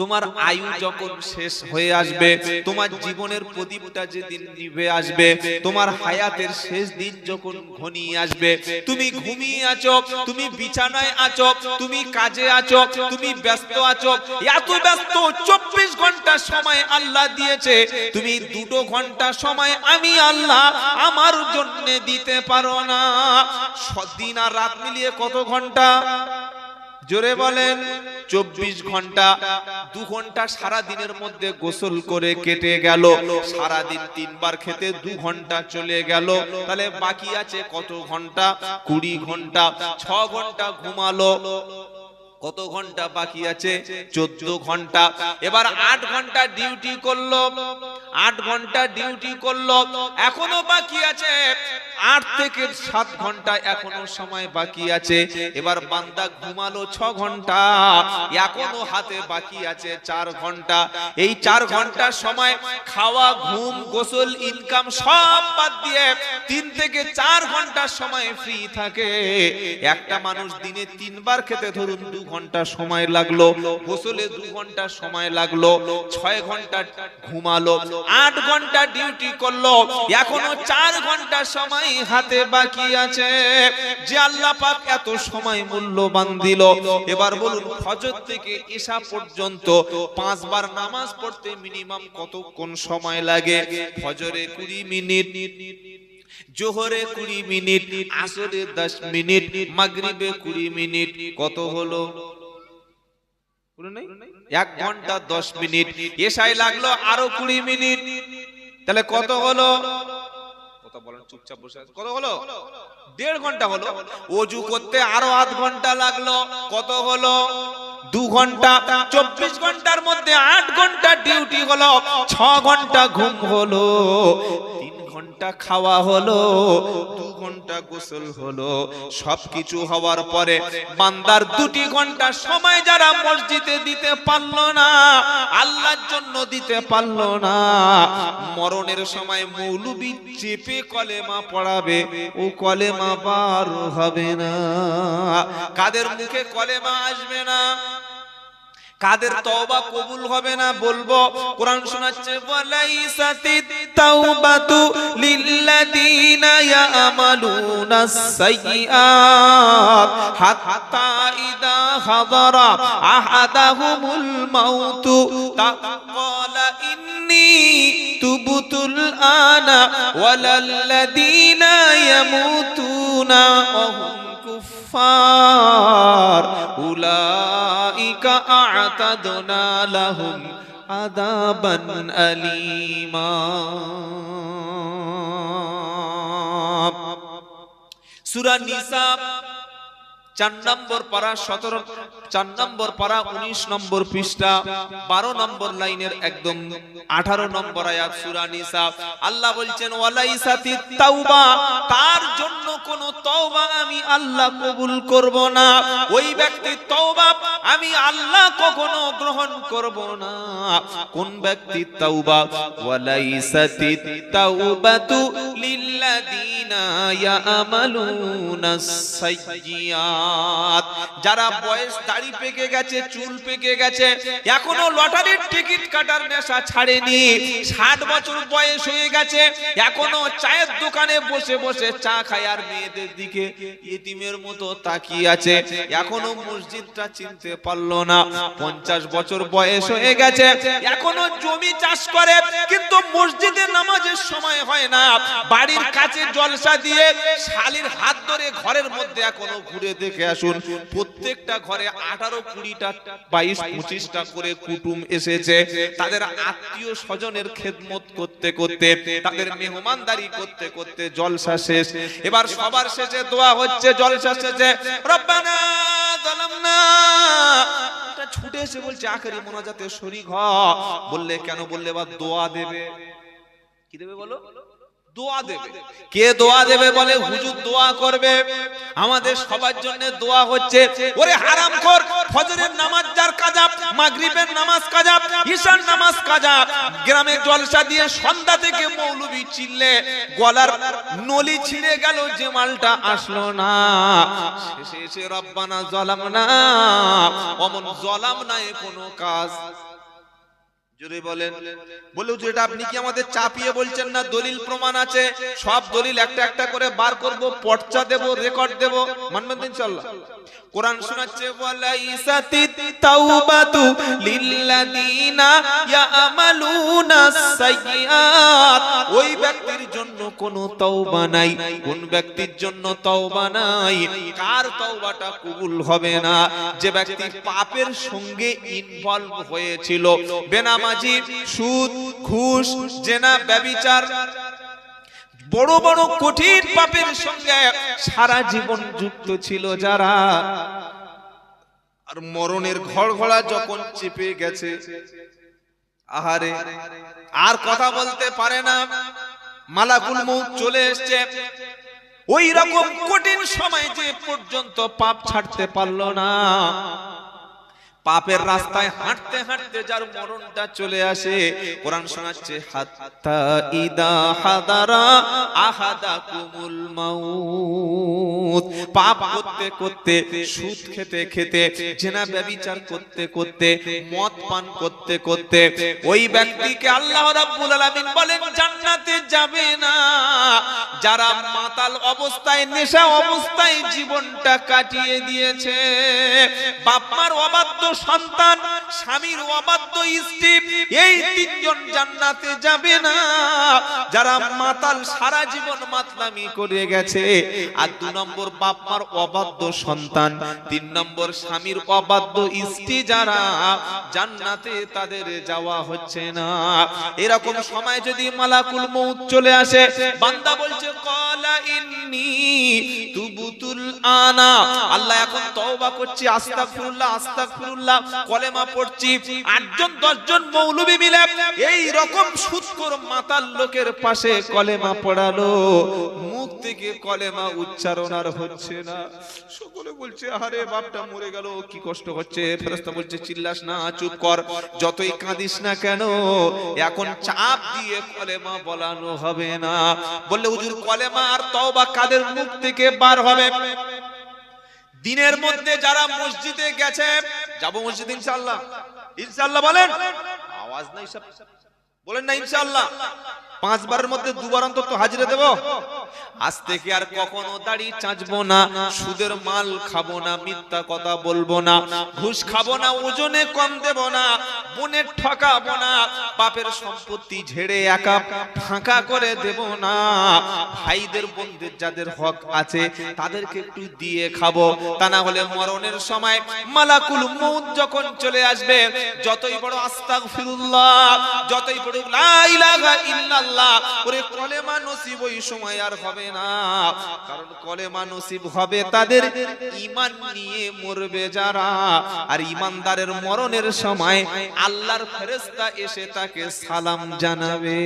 তোমার আয়ু যখন শেষ হয়ে আসবে, তোমার জীবনের প্রদীপটা যেদিন নিভে আসবে, তোমার হায়াতের শেষ দিন যখন ঘনিয়ে আসবে, তুমি ঘুমিয়ে আছো, তুমি বিছানায় আছো, তুমি কাজে আছো, তুমি ব্যস্ত আছো, এত ব্যস্ত 24 ঘন্টা সময় আল্লাহ দিয়েছে, তুমি 2 ঘন্টা সময় আমি আল্লাহ আমার জন্য দিতে পারো না। দিন আর রাত মিলিয়ে কত ঘন্টা? জোরে বলেন, 24 ঘন্টা। 2 ঘন্টা সারা দিনের মধ্যে গোসল করে কেটে গেল, সারা দিন 3 বার খেতে 2 ঘন্টা চলে গেল, তাহলে বাকি আছে কত ঘন্টা? 20 ঘন্টা। 6 ঘন্টা ঘুমালো, কত ঘন্টা বাকি আছে? 14 ঘন্টা। এবার 8 ঘন্টা ডিউটি করলো, 8 ঘন্টা ডিউটি করলো, এখনো বাকি আছে 8 থেকে 7 ঘন্টা, এখনো সময় বাকি আছে। এবার বান্দা ঘুমালো 6 ঘন্টা, এখনো হাতে বাকি আছে 4 ঘন্টা। এই 4 ঘন্টা সময় খাওয়া, ঘুম, গোসল, ইনকাম সব বাদ দিয়ে 3 থেকে 4 ঘন্টা সময় ফ্রি থাকে। একটা মানুষ দিনে 3 বার খেতে ধরুন 2 ঘন্টা সময় লাগলো, গোসলে 2 ঘন্টা সময় লাগলো, 6 ঘন্টা ঘুমালো, 8 ঘন্টা ডিউটি করলো, এখনো 4 ঘন্টা সময় সময় হাতে বাকি আছে, যে আল্লাহ পাক এত সময় মূল্যবান দিল। এবার বলুন ফজর থেকে ঈশা পর্যন্ত 5 বার নামাজ পড়তে মিনিমাম কতক্ষণ সময় লাগে? ফজরে 20 মিনিট, জোহরে 20 মিনিট, আসরে 10 মিনিট, মাগরিবে 20 মিনিট, কত হলো? 1 ঘন্টা 10 মিনিট। এশায় লাগলো আরো 20 মিনিট, তাহলে কত হলো? কথা বলেন, চুপচাপ বসে আছে। কত হলো? 1.5 ঘন্টা হলো। ওযু করতে আরো আধ ঘন্টা লাগলো, কত হলো? 2 ঘন্টা। 24 ঘন্টার মধ্যে 8 ঘন্টা ডিউটি হলো, 6 ঘন্টা ঘুম হলো, 3 ঘন্টা খাওয়া হলো, 2 ঘন্টা গোসল হলো। সবকিছু হওয়ার পরে বান্দার 2 ঘন্টা সময় যারা মসজিদে দিতে পারলো না, আল্লাহর জন্য দিতে পারলো না, মরণের সময় মৌলবি চেপে কলেমা পড়াবে, ও কলেমা বার হবে না। কাদের মুখে কলেমা আসবে না, কাদের তওবা কবুল হবে না, বলবো। কোরআন শোনাচ্ছে ওয়ালাইসাতিত তাওবাতু লিল্লাযিনা ইয়ামালুনাস সাইয়্যাত হাত্তা ইযা হাদারা আহাদাহুমুল মাউতু ক্বালা ইন্নী তুবতুল আনা ওয়ালাল্লাযিনা ইয়ামুতুনা ওয়া হুম কুফফার উলাইকা আ'তাদনা লাহুম আযাবান আলীমা। সূরা নিসা 4 নম্বর পারা 4 নম্বর পারা 19 নম্বর পৃষ্ঠা 12 নম্বর লাইনের একদম 18 নম্বর আয়াত সূরা নিসা। আল্লাহ বলছেন ওয়ালাইসাতিত তাওবা, তার জন্য কোন তওবা আমি আল্লাহ কবুল করব না। ওই ব্যক্তির তওবা আমি আল্লাহ কখনো গ্রহণ করব না। কোন ব্যক্তির তওবা? ওয়ালাইসাতিত তাওবাতু লিল্লাযিনা ইয়ামালুনাস সাইয়্যাত, যারা বয়স দাড়ি পেকে গেছে, চুল পেকে গেছে, এখনো লটারির টিকিট কাটার নেশা ছাড়েনি, 60 বছর বয়স হয়ে গেছে, এখনো চায়ের দোকানে বসে বসে চা খায় আর মেয়েদের দিকে ইতিমের মতো তাকিয়ে আছে, এখনো মসজিদটা চিনতে পারলো না। 50 বছর বয়স হয়ে গেছে, এখনো জমি চাষ করে, কিন্তু মসজিদে নামাজের সময় হয় না। বাড়ির কাছে জলসা দিয়ে শালির হাত ধরে ঘরের মধ্যে এখনো ঘুরে দেখে আসুন, প্রত্যেকটা ঘরে 18, 20টা, 22, 25টা করে কুটুম এসেছে। তাদের আত্মীয় স্বজনের খেদমত করতে করতে, তাদের মেহমানদারি করতে করতে জলসা শেষ। এবার সবার শেষে দোয়া হচ্ছে, জলসা শেষে রব্বানা যালামনা, এটা ছুটে এসে বলছে আখেরি মোনাজাতে শরীক হ। বললে কেন? বললে এবার দোয়া দেবে। কি দেবে বলো? দোয়া দেবে। কে দোয়া দেবে? বলে হুজুর দোয়া করবে। আমাদের সবার জন্য দোয়া হচ্ছে। ওরে হারামখোর, ফজরের নামাজ যার কাজা, মাগরিবের নামাজ কাজা, ঈশার নামাজ কাজা, গ্রামে জলসা দিয়ে সন্ধ্যা থেকে মৌলবি চিল্লে গলার নলি ছিঁড়ে গেল, যে মালটা আসলো না, শেষে এসে রব্বানা যালামনা, অমন যালামনা এ কোনো কাজ। জোরে বলেন। বলে হুজুর এটা আপনি কি আমাদের চাপিয়ে বলছেন না? দলিল প্রমাণ আছে, সব দলিল একটা একটা করে বার করব, পর্চা দেব, রেকর্ড দেব, মানবেন ইনশাআল্লাহ। কোরআন শোনাচ্ছে ওয়ালাইসাতিত তাওবাতু লিল্লাযিনা ইয়ামালুনাস সাইয়্যাত, ওই ব্যক্তির জন্য কোনো তওবা নাই। কোন ব্যক্তির জন্য তওবা নাই? কার তওবাটা কবুল হবে না? যে ব্যক্তি পাপের সঙ্গে ইনভলভ হয়েছিল, বেনামাজি, সুদ, ঘুষ, জেনা, ব্যভিচার, বড় বড় কঠিন পাপের সঙ্গে সারা জীবন যুক্ত ছিল যারা, আর মরণের ঘড়ঘড়া যখন চেপে গেছে, আহারে আর কথা বলতে পারে না, মালাকুল মউত চলে এসেছে, ওই রকম কঠিন সময় যে পর্যন্ত পাপ ছাড়তে পারলো না, পাপের রাস্তায় হাঁটতে হাঁটতে যার মরণটা চলে আসে, কোরআন শোনাচ্ছে হাত্তা ইদা হাদারা আহাদাকুমুল মাউত, পাপ করতে করতে, সুদ খেতে খেতে, জেনা ব্যভিচার করতে করতে, মদ পান করতে করতে ওই ব্যক্তিকে আল্লাহ রাব্বুল আলামিন বলেন জান্নাতে যাবে না। যারা মাতাল অবস্থায়, নেশা অবস্থায় জীবনটা কাটিয়ে দিয়েছে, বাপ মার অবাধ্য সন্তান, স্বামীর অবাধ্য স্ত্রী, এই তিনজন জান্নাতে যাবে না। যারা মাতাল, সারা জীবন মাতলামি করে গেছে, আর 2 নম্বর বাপ মার অবাধ্য সন্তান, 3 নম্বর স্বামীর অবাধ্য স্ত্রী, যারা জান্নাতে তাদের যাওয়া হচ্ছে না। এরকম সময় যদি মালাকুল মউত চলে আসে, বান্দা বলছে ক্বালা ইন্নী তুবতুল আনা, আল্লাহ এখন তওবা করছি, আস্তাগফিরুল্লাহ আস্তাগফিরুল্লাহ, কলেমা পড়ছি। 8 জন 10 জন মৌলবী মিলে এই রকম সুদখোর মাতাল লোকের পাশে কলেমা পড়ালো, মুখ থেকে কলেমা উচ্চারণ আর হচ্ছে না। সকলে বলছে আরে বাপটা মরে গেল, কি কষ্ট হচ্ছে। ফেরেশতা বলছে চিল্লাস না, চুপ কর, যতই কাঁদিস না কেন, এখন চাপ দিয়ে কলেমা বলানো হবে না। বললে হুজুর কলেমা আর তওবা কাদের মুখ থেকে বার হবে? দিনের মধ্যে যারা মসজিদে গেছে, যাব মসজিদ ইনশাআল্লাহ, ইনশাআল্লাহ বলেন, আওয়াজ নাই সব বলেন না ইনশাআল্লাহ। 5 বারের মধ্যে 2 বার অন্তত হাজিরা দেব। আজ থেকে আর কখনো দাড়ি চাঁচবো না, সুদের মাল খাবো না, মিথ্যা কথা বলবো না, ঘুষ খাবো না, ওজনে কম দেব না, বোনের ঠকাবো না, বাপের সম্পত্তি ঝেড়ে একা ফাঁকা করে দেব না, ভাইদের বোনদের যাদের হক আছে তাদেরকে একটু দিয়ে খাবো। তা না হলে মরণের সময় মালাকুল মউত যখন চলে আসবে, যতই বড় আস্তাগফিরুল্লাহ, যতই বড় লা ইলাহা ইল্লাল্লাহ, ওরে কলেমা নসিব ওই সময় আর হবে না। কারণ কলেমা নসিব হবে তাদের ঈমান নিয়ে মরবে যারা, আর ঈমানদারের মরণের সময় আল্লাহর ফেরেশতা এসে তাকে সালাম জানাবে।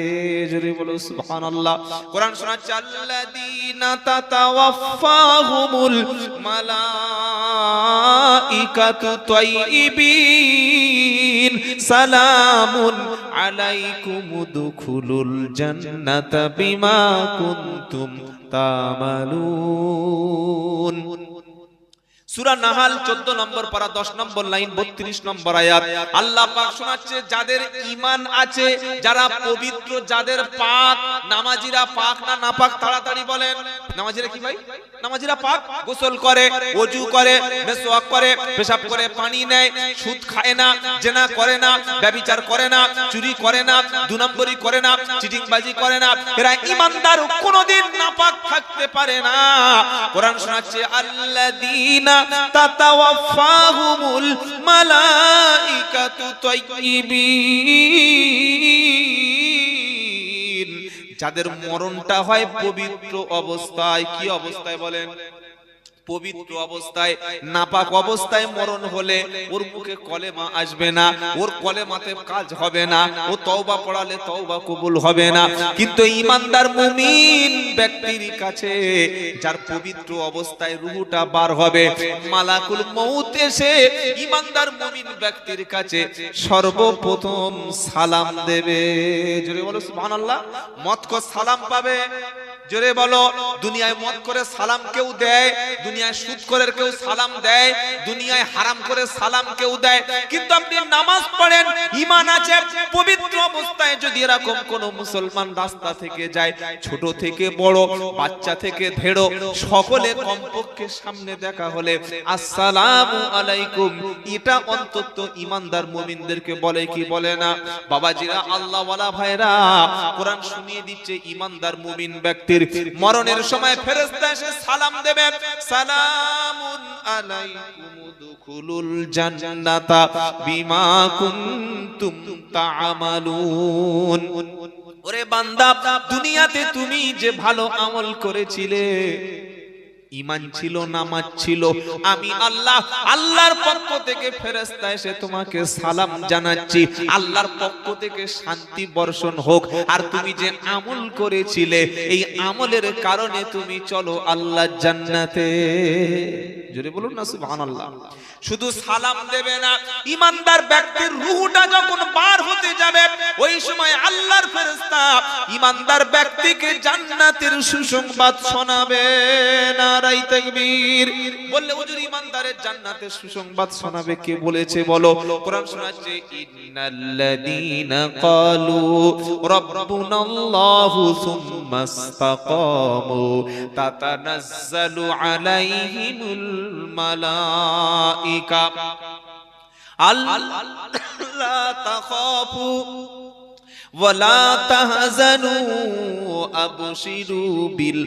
জোরে বলো সুবহানাল্লাহ। কোরআন শোনাচ্ছে আল্লাযীনা তাতাওয়াফাহুমুল মালাইকাতু তাইয়িবিন সালামুন আলাইকুম উদখুলুল জান্নাতা বিমা কুনতুম তা'মালুন। সূরা নাহাল 14 নম্বর পারা 10 নম্বর লাইন 32 নম্বর আয়াত। আল্লাহ পাক শোনাচ্ছে যাদের ঈমান আছে, যারা পবিত্র, যাদের পাক, নামাজিরা পাক না নাপাক তাড়াতাড়ি বলেন। নামাজিরা কি ভাই? নামাজিরা পাক, গোসল করে, ওযু করে, মিসওয়াক করে, পেশাব করে, পানি নেয়, সুদ খায় না, জিনা করে না, ব্যভিচার করে না, চুরি করে না, 2 নম্বরই করে না, চিটিংবাজি করে না, এরা ঈমানদার কোনদিন নাপাক থাকতে পারে না। কোরআন শোনাচ্ছে আল্লাযীনা তাতাওয়াফাহুমুল মালাইকাতু তাইয়িবিন, যাদের মরণটা হয় পবিত্র অবস্থায়। কি অবস্থায় বলেন? পবিত্র অবস্থায়। নাপাক অবস্থায় মরণ হলে ওর মুখে কলেমা আসবে না, ওর কলেমাতে কাজ হবে না, ও তওবা পড়ালে তওবা কবুল হবে না। কিন্তু ঈমানদার মুমিন ব্যক্তির কাছে, যার পবিত্র অবস্থায় রূহটা বার হবে, মালাকুল মউত এসে ঈমানদার মুমিন ব্যক্তির কাছে সর্বপ্রথম সালাম দেবে। জোরে বলো সুবহানাল্লাহ। মত কো সালাম পাবে। জোরে বলো। দুনিয়ায় মদ করে সালাম কেউ দেয়, দুনিয়ায় সুদ করে কেউ সালাম দেয়, দুনিয়ায় হারাম করে সালাম কেউ দেয়, কিন্তু আপনি নামাজ পড়েন, ঈমান আছে, পবিত্র অবস্থায় যদি এরকম কোন মুসলমান রাস্তা থেকে যায়, ছোট থেকে বড়, বাচ্চা থেকে ধেড়ো, সকলে কমপক্ষে সামনে দেখা হলে আসসালামু আলাইকুম, এটা অন্তত ঈমানদার মুমিনদেরকে বলে কি বলে না? বাবাজিরা, আল্লাহওয়ালা ভাইরা, কোরআন শুনিয়ে দিচ্ছে ঈমানদার মুমিন ব্যক্তির মরণের সময় ফেরেশতা এসে সালাম দেবে, সালামুন আলাইকুম উদখুলুল জান্নাতা বিমা কুনতুম তা'মালুন। ওরে বান্দা, দুনিয়াতে তুমি যে ভালো আমল করেছিলে, ঈমান ছিল, নামাজ ছিল, আমি আল্লাহ, আল্লাহর পক্ষ থেকে ফেরেশতা এসে তোমাকে সালাম জানাচ্ছি, আল্লাহর পক্ষ থেকে শান্তি বর্ষণ হোক। আর তুমি যে আমল করেছিলে এই আমলের কারণে তুমি চলো আল্লাহর জান্নাতে। জোরে বলুন না সুবহানাল্লাহ। শুধু সালাম দেবে না, ঈমানদার ব্যক্তির রূহটা যখন বার হতে যাবে ওই সময় আল্লাহর ফেরেশতা ঈমানদার ব্যক্তিকে জান্নাতের সুসংবাদ শোনাবে। নারায়ে তাকবীর। বললে হুজুর ঈমানদারের জান্নাতের সুসংবাদ শোনাবে কে বলেছে বলো? কোরআন শোনাচ্ছে ইন্নাল্লাযীনা ক্বালু রাব্বুনাল্লাহু সুম্মা ইসতাকামু তাতানাজ্জালু আলাইহিমুল মালাইকা আল্লা তাখাফু ওয়ালা তাহজানু আবশিরু বিল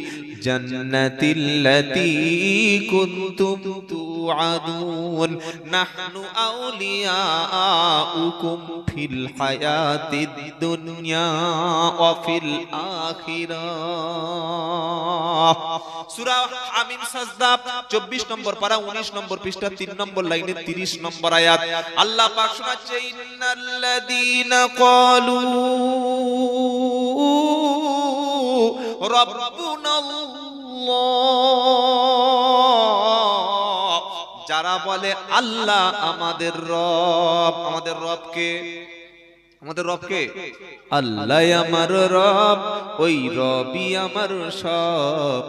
জান্নাতিল্লাতী কুনতুম তুআদুন নাহনু আউলিয়াউকুম ফিল হায়াতিদ দুনিয়া ওয়া ফিল আখিরাহ। সূরা হামিম সাজদা 24 নম্বর পারা 19 নম্বর পৃষ্ঠা 3 নম্বর লাইনে 30 নম্বর আয়াত। আল্লাহ পাক শোনাচ্ছে ইন্নাল্লাযীনা ক্বালু রাব্বুনাল্লাহ, যারা বলে আল্লাহ আমাদের রব। আমাদের রব কে? আমাদের রব কে? আল্লাহ আমার রব, ওই রবই আমার সব।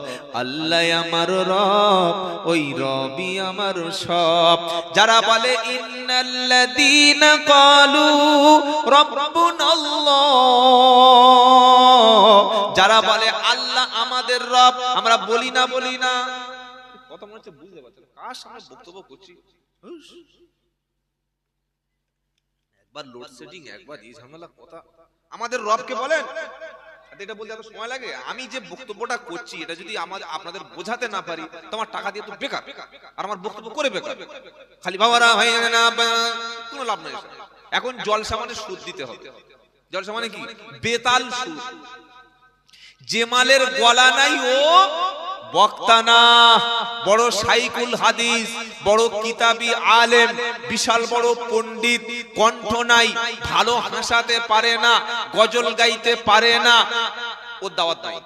আল্লাহ আমার রব, ওই রবই আমার সব। যারা বলে ইন্নাল্লাযীনা ক্বালু রাব্বুনাল্লাহ, যারা বলে আল্লাহ আমাদের রব, আমরা বলি না? বলি না? কথা মনে হচ্ছে বুঝতে পারছেন কার সামনে বক্তব্য করছি। একবার লোডশেডিং, একবার এই ঝামেলা। কথা আমাদের রবকে বলেন, এটা বলতে এত সময় লাগে? আমি যে বক্তব্যটা করছি এটা যদি আপনাদের বোঝাতে না পারি তোমার টাকা দিয়ে তো বেকার, আর আমার বক্তব্য করে বেকার। খালি বাবারা হয় না, কোনো লাভ নাই। এখন জলসা মানে সুদ দিতে হবে। জলসা মানে কি? বেতাল সুদ। যে মালের গলা নাই ও বক্তা না। বড় শাইখুল হাদিস, বড় কিতাবী আলেম, বিশাল বড় পণ্ডিত, কণ্ঠ নাই, ভালো হাসাতে পারে না, গজল গাইতে পারে না, ও দাওয়াত নাই।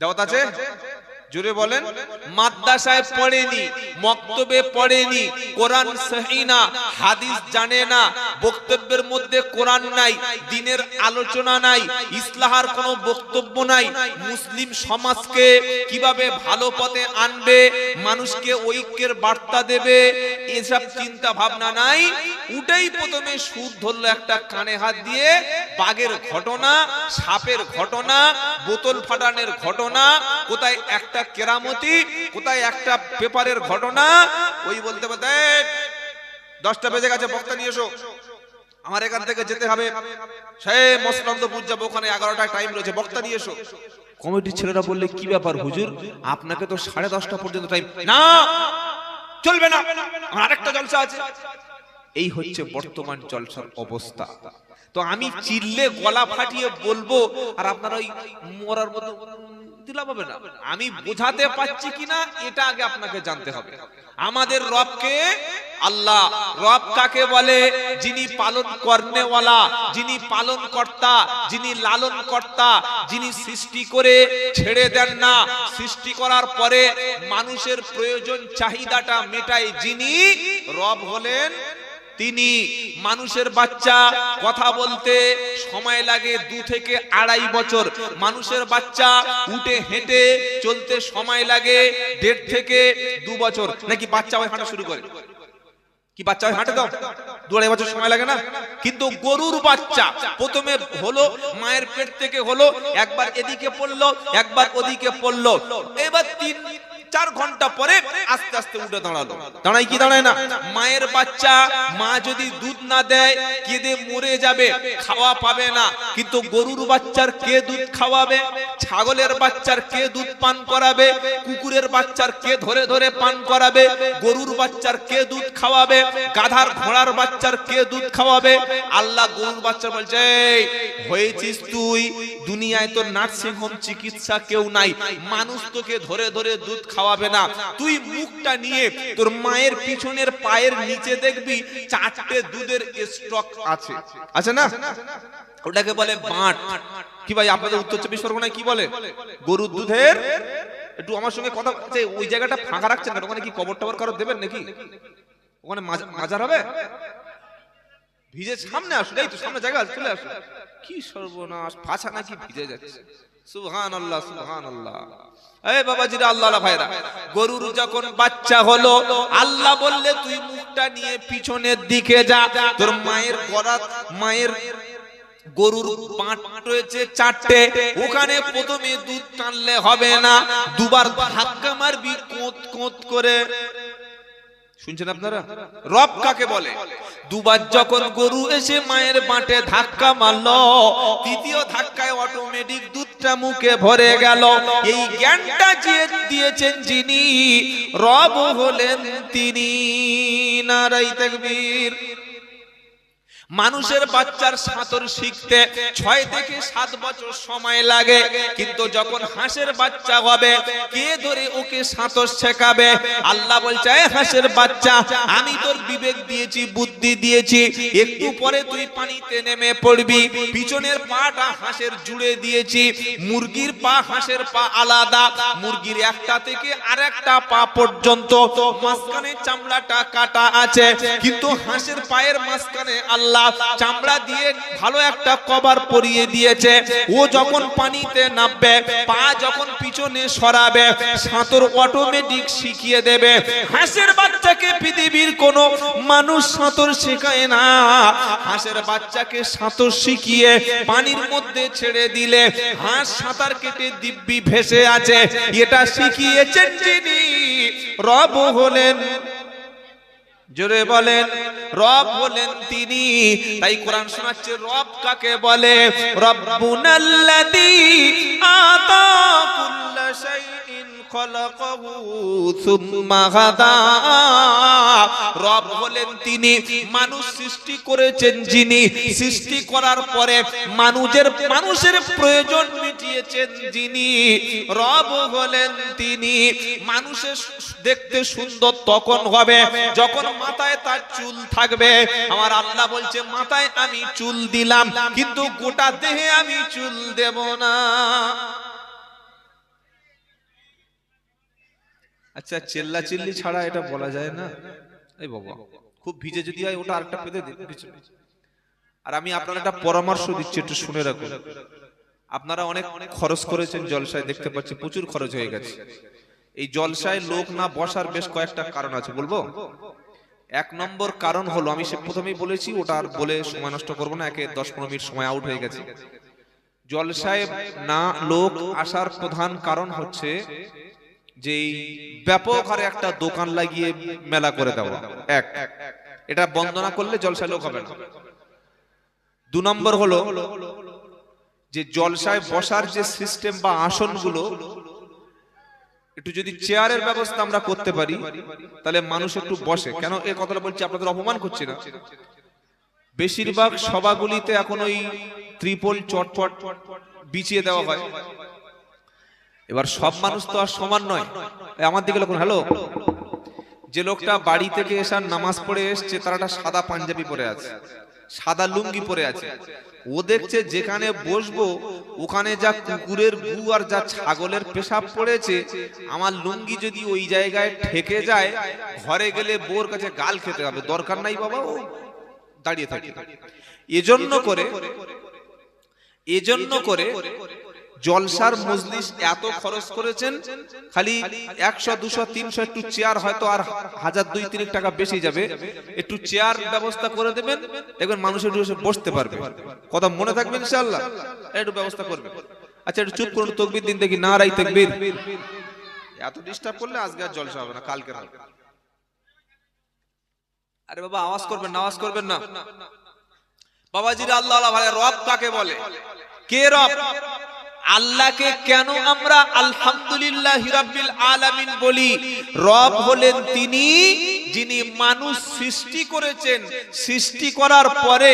দাওয়াত আছে? জোরে বলেন। মাদ্রাসায় পড়েনি, মক্তবে পড়েনি, কোরআন সহি না, হাদিস জানে না, বক্তব্যের মধ্যে কোরআন নাই, দিনের আলোচনা নাই, ইসলাহার কোনো বক্তব্য নাই, মুসলিম সমাজকে কিভাবে ভালো পথে আনবে, মানুষকে ঐক্যের বার্তা দেবে, এসব চিন্তা ভাবনা নাই। উঠেই প্রথমে সুর ধরলো একটা কানে হাত দিয়ে, বাঘের ঘটনা, সাপের ঘটনা, বোতল ফাটানোর ঘটনা, কোথায় একটা কেরামতি, কোথায় একটা পেপারের ঘটনা। ওই বলতে বলতে 10টা বেজে গেছে, বক্তা নিয়ে এসো, আমার এখান থেকে যেতে হবে, সেই মসলন্দপুর যাবো, ওখানে 11টায় টাইম রয়েছে, বক্তা নিয়ে এসো। কমিটির ছেলেরা বললে কি ব্যাপার হুজুর, আপনাকে তো 10:30 পর্যন্ত টাইম। না, চলবে না, আমার আরেকটা জলসা আছে। এই হচ্ছে বর্তমান জলসার অবস্থা। তো আমি চিল্লে গলা ফাটিয়ে বলবো আর আপনারা ওই মরার মতো দিলাম হবে না। আমি বোঝাতে পারছি কিনা এটা আগে আপনাকে জানতে হবে। আমাদের রবকে আল্লাহ। রব কাকে বলে? যিনি পালন করনেওয়ালা, যিনি পালন কর্তা, যিনি লালন কর্তা, যিনি সৃষ্টি করে ছেড়ে দেন না, সৃষ্টি করার পরে মানুষের প্রয়োজন চাহিদাটা মেটায়, যিনি রব হলেন তিনি। মানুষের বাচ্চা কথা বলতে সময় লাগে 2 থেকে 2.5 বছর। মানুষের বাচ্চা উঠে হেঁটে চলতে সময় লাগে 1.5 থেকে 2 বছর। নাকি বাচ্চা ওই হাঁটা শুরু করে? কি বাচ্চা ওই হাঁটে? দাও 2.5 বছর সময় লাগে না? কিন্তু গরুর বাচ্চা প্রথমে হলো, মায়ের পেট থেকে হলো, একবার এদিকে পড়লো, একবার ওদিকে পড়লো, এবার 3-4 ঘন্টা পরে আস্তে আস্তে উঠে দাঁড়ালো। দাঁড়ায় কি দাঁড়ায় না? মায়ের বাচ্চা, মা যদি দুধ না দেয় কেঁদে মরে যাবে, খাওয়া পাবে না। কিন্তু গরুর বাচ্চার কে দুধ খাওয়াবে? ছাগলের বাচ্চার কে দুধ পান করাবে? কুকুরের বাচ্চার কে ধরে ধরে পান করাবে? গরুর বাচ্চার কে দুধ খাওয়াবে? গাধার ঘোড়ার বাচ্চার কে দুধ খাওয়াবে? আল্লাহ গরুর বাচ্চা বলছে, হয়েছিস তুই, দুনিয়ায় তো নার্সিং হোম চিকিৎসা কেউ নাই, মানুষ তোকে ধরে ধরে দুধ খাওয়াবে না। তুই মুখটা নিয়ে তোর মায়ের পিছনের পায়ের নিচে দেখবি 4টে দুধের স্টক আছে, আছে না? ওটাকে বলে বাঁট। কি ভাই আপনাদের উত্তর চব্বিশ পরগনায় কি বলে? গরুর দুধের। একটু আমার সঙ্গে কথা বলছে, ওই জায়গাটা ফাঁকা রাখছেন না, ওখানে কি কবর টবর কারো দেবেন নাকি? ওখানে মাজার হবে? ভিজে সামনে আসুন, এই তো সামনে জায়গা আছে, চলে আসুন। কি সর্বনাশ, ফাঁসা নাকি ভিজে যাচ্ছে। সুবহানাল্লাহ সুবহানাল্লাহ। এই বাবাজিরা, আল্লাহ ভাইরা, গরুর যখন বাচ্চা হলো, আল্লাহ বললে তুই মুখটা নিয়ে পিছনের দিকে যা, তোর মায়ের গলা, মায়ের গরুর পাট রয়েছে 4টে, ওখানে প্রথমে দুধ টানলে হবে না, দুবার ধাক্কা মারবি কোত কোত করে। শুনছেন আপনারা? রব কাকে বলে? দুবার যখন গরু এসে মায়ের বাঁটে ধাক্কা মারলো, তৃতীয় ধাক্কায় অটোমেটিক দুধটা মুখে ভরে গেল। এই জ্ঞানটা দিয়েছেন যিনি, রব হলেন তিনি। নারায়ে তাকবীর। মানুষের বাচ্চার সাঁতার শিখতে 6 থেকে 7 বছর সময় লাগে, কিন্তু যখন হাঁসের বাচ্চা হবে, কে ধরে ওকে সাঁতার শেখাবে? আল্লাহ বলছে, এই হাঁসের বাচ্চা, আমি তোর বিবেক দিয়েছি, বুদ্ধি দিয়েছি, একটু পরে তুই পানিতে নেমে পড়বি। পিছনের পাটা হাঁসের জুড়ে দিয়েছি, মুরগির পা হাঁসের পা আলাদা, মুরগির একটা থেকে আরেকটা পা পর্যন্ত মাঝখানে চামড়াটা কাটা আছে, কিন্তু হাঁসের পায়ের মাঝখানে আল্লাহ চামড়া দিয়ে ভালো একটা কভার পরিয়ে দিয়েছে। ও যখন পানিতে নামবে, পা যখন পিছনে সরাবে, সাঁতার অটোমেটিক শিখিয়ে দেবে। হাঁসের বাচ্চাকে পৃথিবীর কোনো মানুষ সাঁতার শেখায় না। হাঁসের বাচ্চাকে সাঁতার শিখিয়ে পানির মধ্যে ছেড়ে দিলে হাঁস সাঁতার কেটে দিব্যি ভেসে আছে। এটা শিখিয়েছেন যিনি, রব হলেন, জোরে বলেন, রব হলেন তিনি। তাই কোরআন শোনাচ্ছে রব কাকে বলে? রব্বুনাল্লাযী আতা কুল্লা শাইইন খালাকাহু সুম্মা হাদা। রব হলেন তিনি, মানুষ সৃষ্টি করেছেন যিনি, সৃষ্টি করার পরে মানুষের প্রয়োজন মিটিয়েছেন যিনি, রব হলেন তিনি। মানুষের দেখতে সুন্দর তখন হবে যখন মাথায় তার চুল থাকবে। আমার আল্লাহ বলছে, মাথায় আমি চুল দিলাম, কিন্তু গোটা দেহে আমি চুল দেব না। আচ্ছা, চিল্লা চিল্লি ছাড়া এটা বলা যায় না? এই বাবা, খুব ভিজে যদি হয় ওটা আরেকটা পেতে দিন পিছনে। আর আমি আপনাদের একটা পরামর্শ দিচ্ছি, একটু শুনে রাখুন। আপনারা অনেক খরচ করেছেন জলসায়, দেখতে পাচ্ছি প্রচুর খরচ হয়ে গেছে। এই জলসায় লোক না বসার বেশ কয়েকটা কারণ আছে, বলবো। 1 নম্বর কারণ হলো, আমি সে প্রথমেই বলেছি, ওটা আর বলে সময় নষ্ট করবো না, একে 10-15 মিনিট সময় আউট হয়ে গেছে। জলসায় না লোক আসার প্রধান কারণ হচ্ছে যে ব্যাপক হারে একটা দোকান লাগিয়ে মেলা করে দেওয়া। এটা বন্ধ না করলে জলসায় লোক হবে না। 2 নম্বর হলো যে জলসায় বসার যে সিস্টেম বা আসনগুলো, একটু যদি চেয়ারের ব্যবস্থা আমরা করতে পারি তাহলে মানুষ একটু বসে। কেন এই কথাটা বলছি, আপনাদের অপমান করছি না। বেশিরভাগ সভাগুলিতে এখন ওই ত্রিপল চটপট বিছিয়ে দেওয়া হয়। এবার সব মানুষ তো আর সমান নয়। আমার দিকে লোক, হ্যালো, যে লোকটা বাড়ি থেকে এসে নামাজ পড়ে এসছে, তার একটা সাদা পাঞ্জাবি পরে আছে, সাদা লুঙ্গি পরে আছে, ও দেখছে যেখানে বসবো ওখানে যা কুকুরের গু আর যা ছাগলের পেশাব পড়েছে, আমার লুঙ্গি যদি ওই জায়গায় ঠেকে যায়, ঘরে গেলে বোর কাছে গাল খেতে হবে। দরকার নাই বাবা, ও দাঁড়িয়ে থাকে। এজন্য করে জলসার মজলিস এত খরচ করেছেন, খালি 100, 200, 300 একটু চেয়ার হয়তো আর 1000, 2-3 টাকা বেশি যাবে, একটু চেয়ার ব্যবস্থা করে দেবেন, দেখবেন মানুষ একটু বসতে পারবে। কথা মনে থাকবে ইনশাআল্লাহ, একটু ব্যবস্থা করবে। আচ্ছা, একটু চুপ করুন, তাকবীর দিন দেখি, নারায়ে তাকবীর। এত ডিস্টার্ব করলে আজকে আর জলসা হবে না, কালকে হবে। আরে বাবা, আওয়াজ করবেন না। বাবাজিরা, আল্লাহ ভাই, রব কাকে বলে? কে রব? আল্লাহকে কেন আমরা আলহামদুলিল্লাহি রাব্বিল আলামিন বলি? রব হলেন তিনি যিনি মানুষ সৃষ্টি করেছেন, সৃষ্টি করার পরে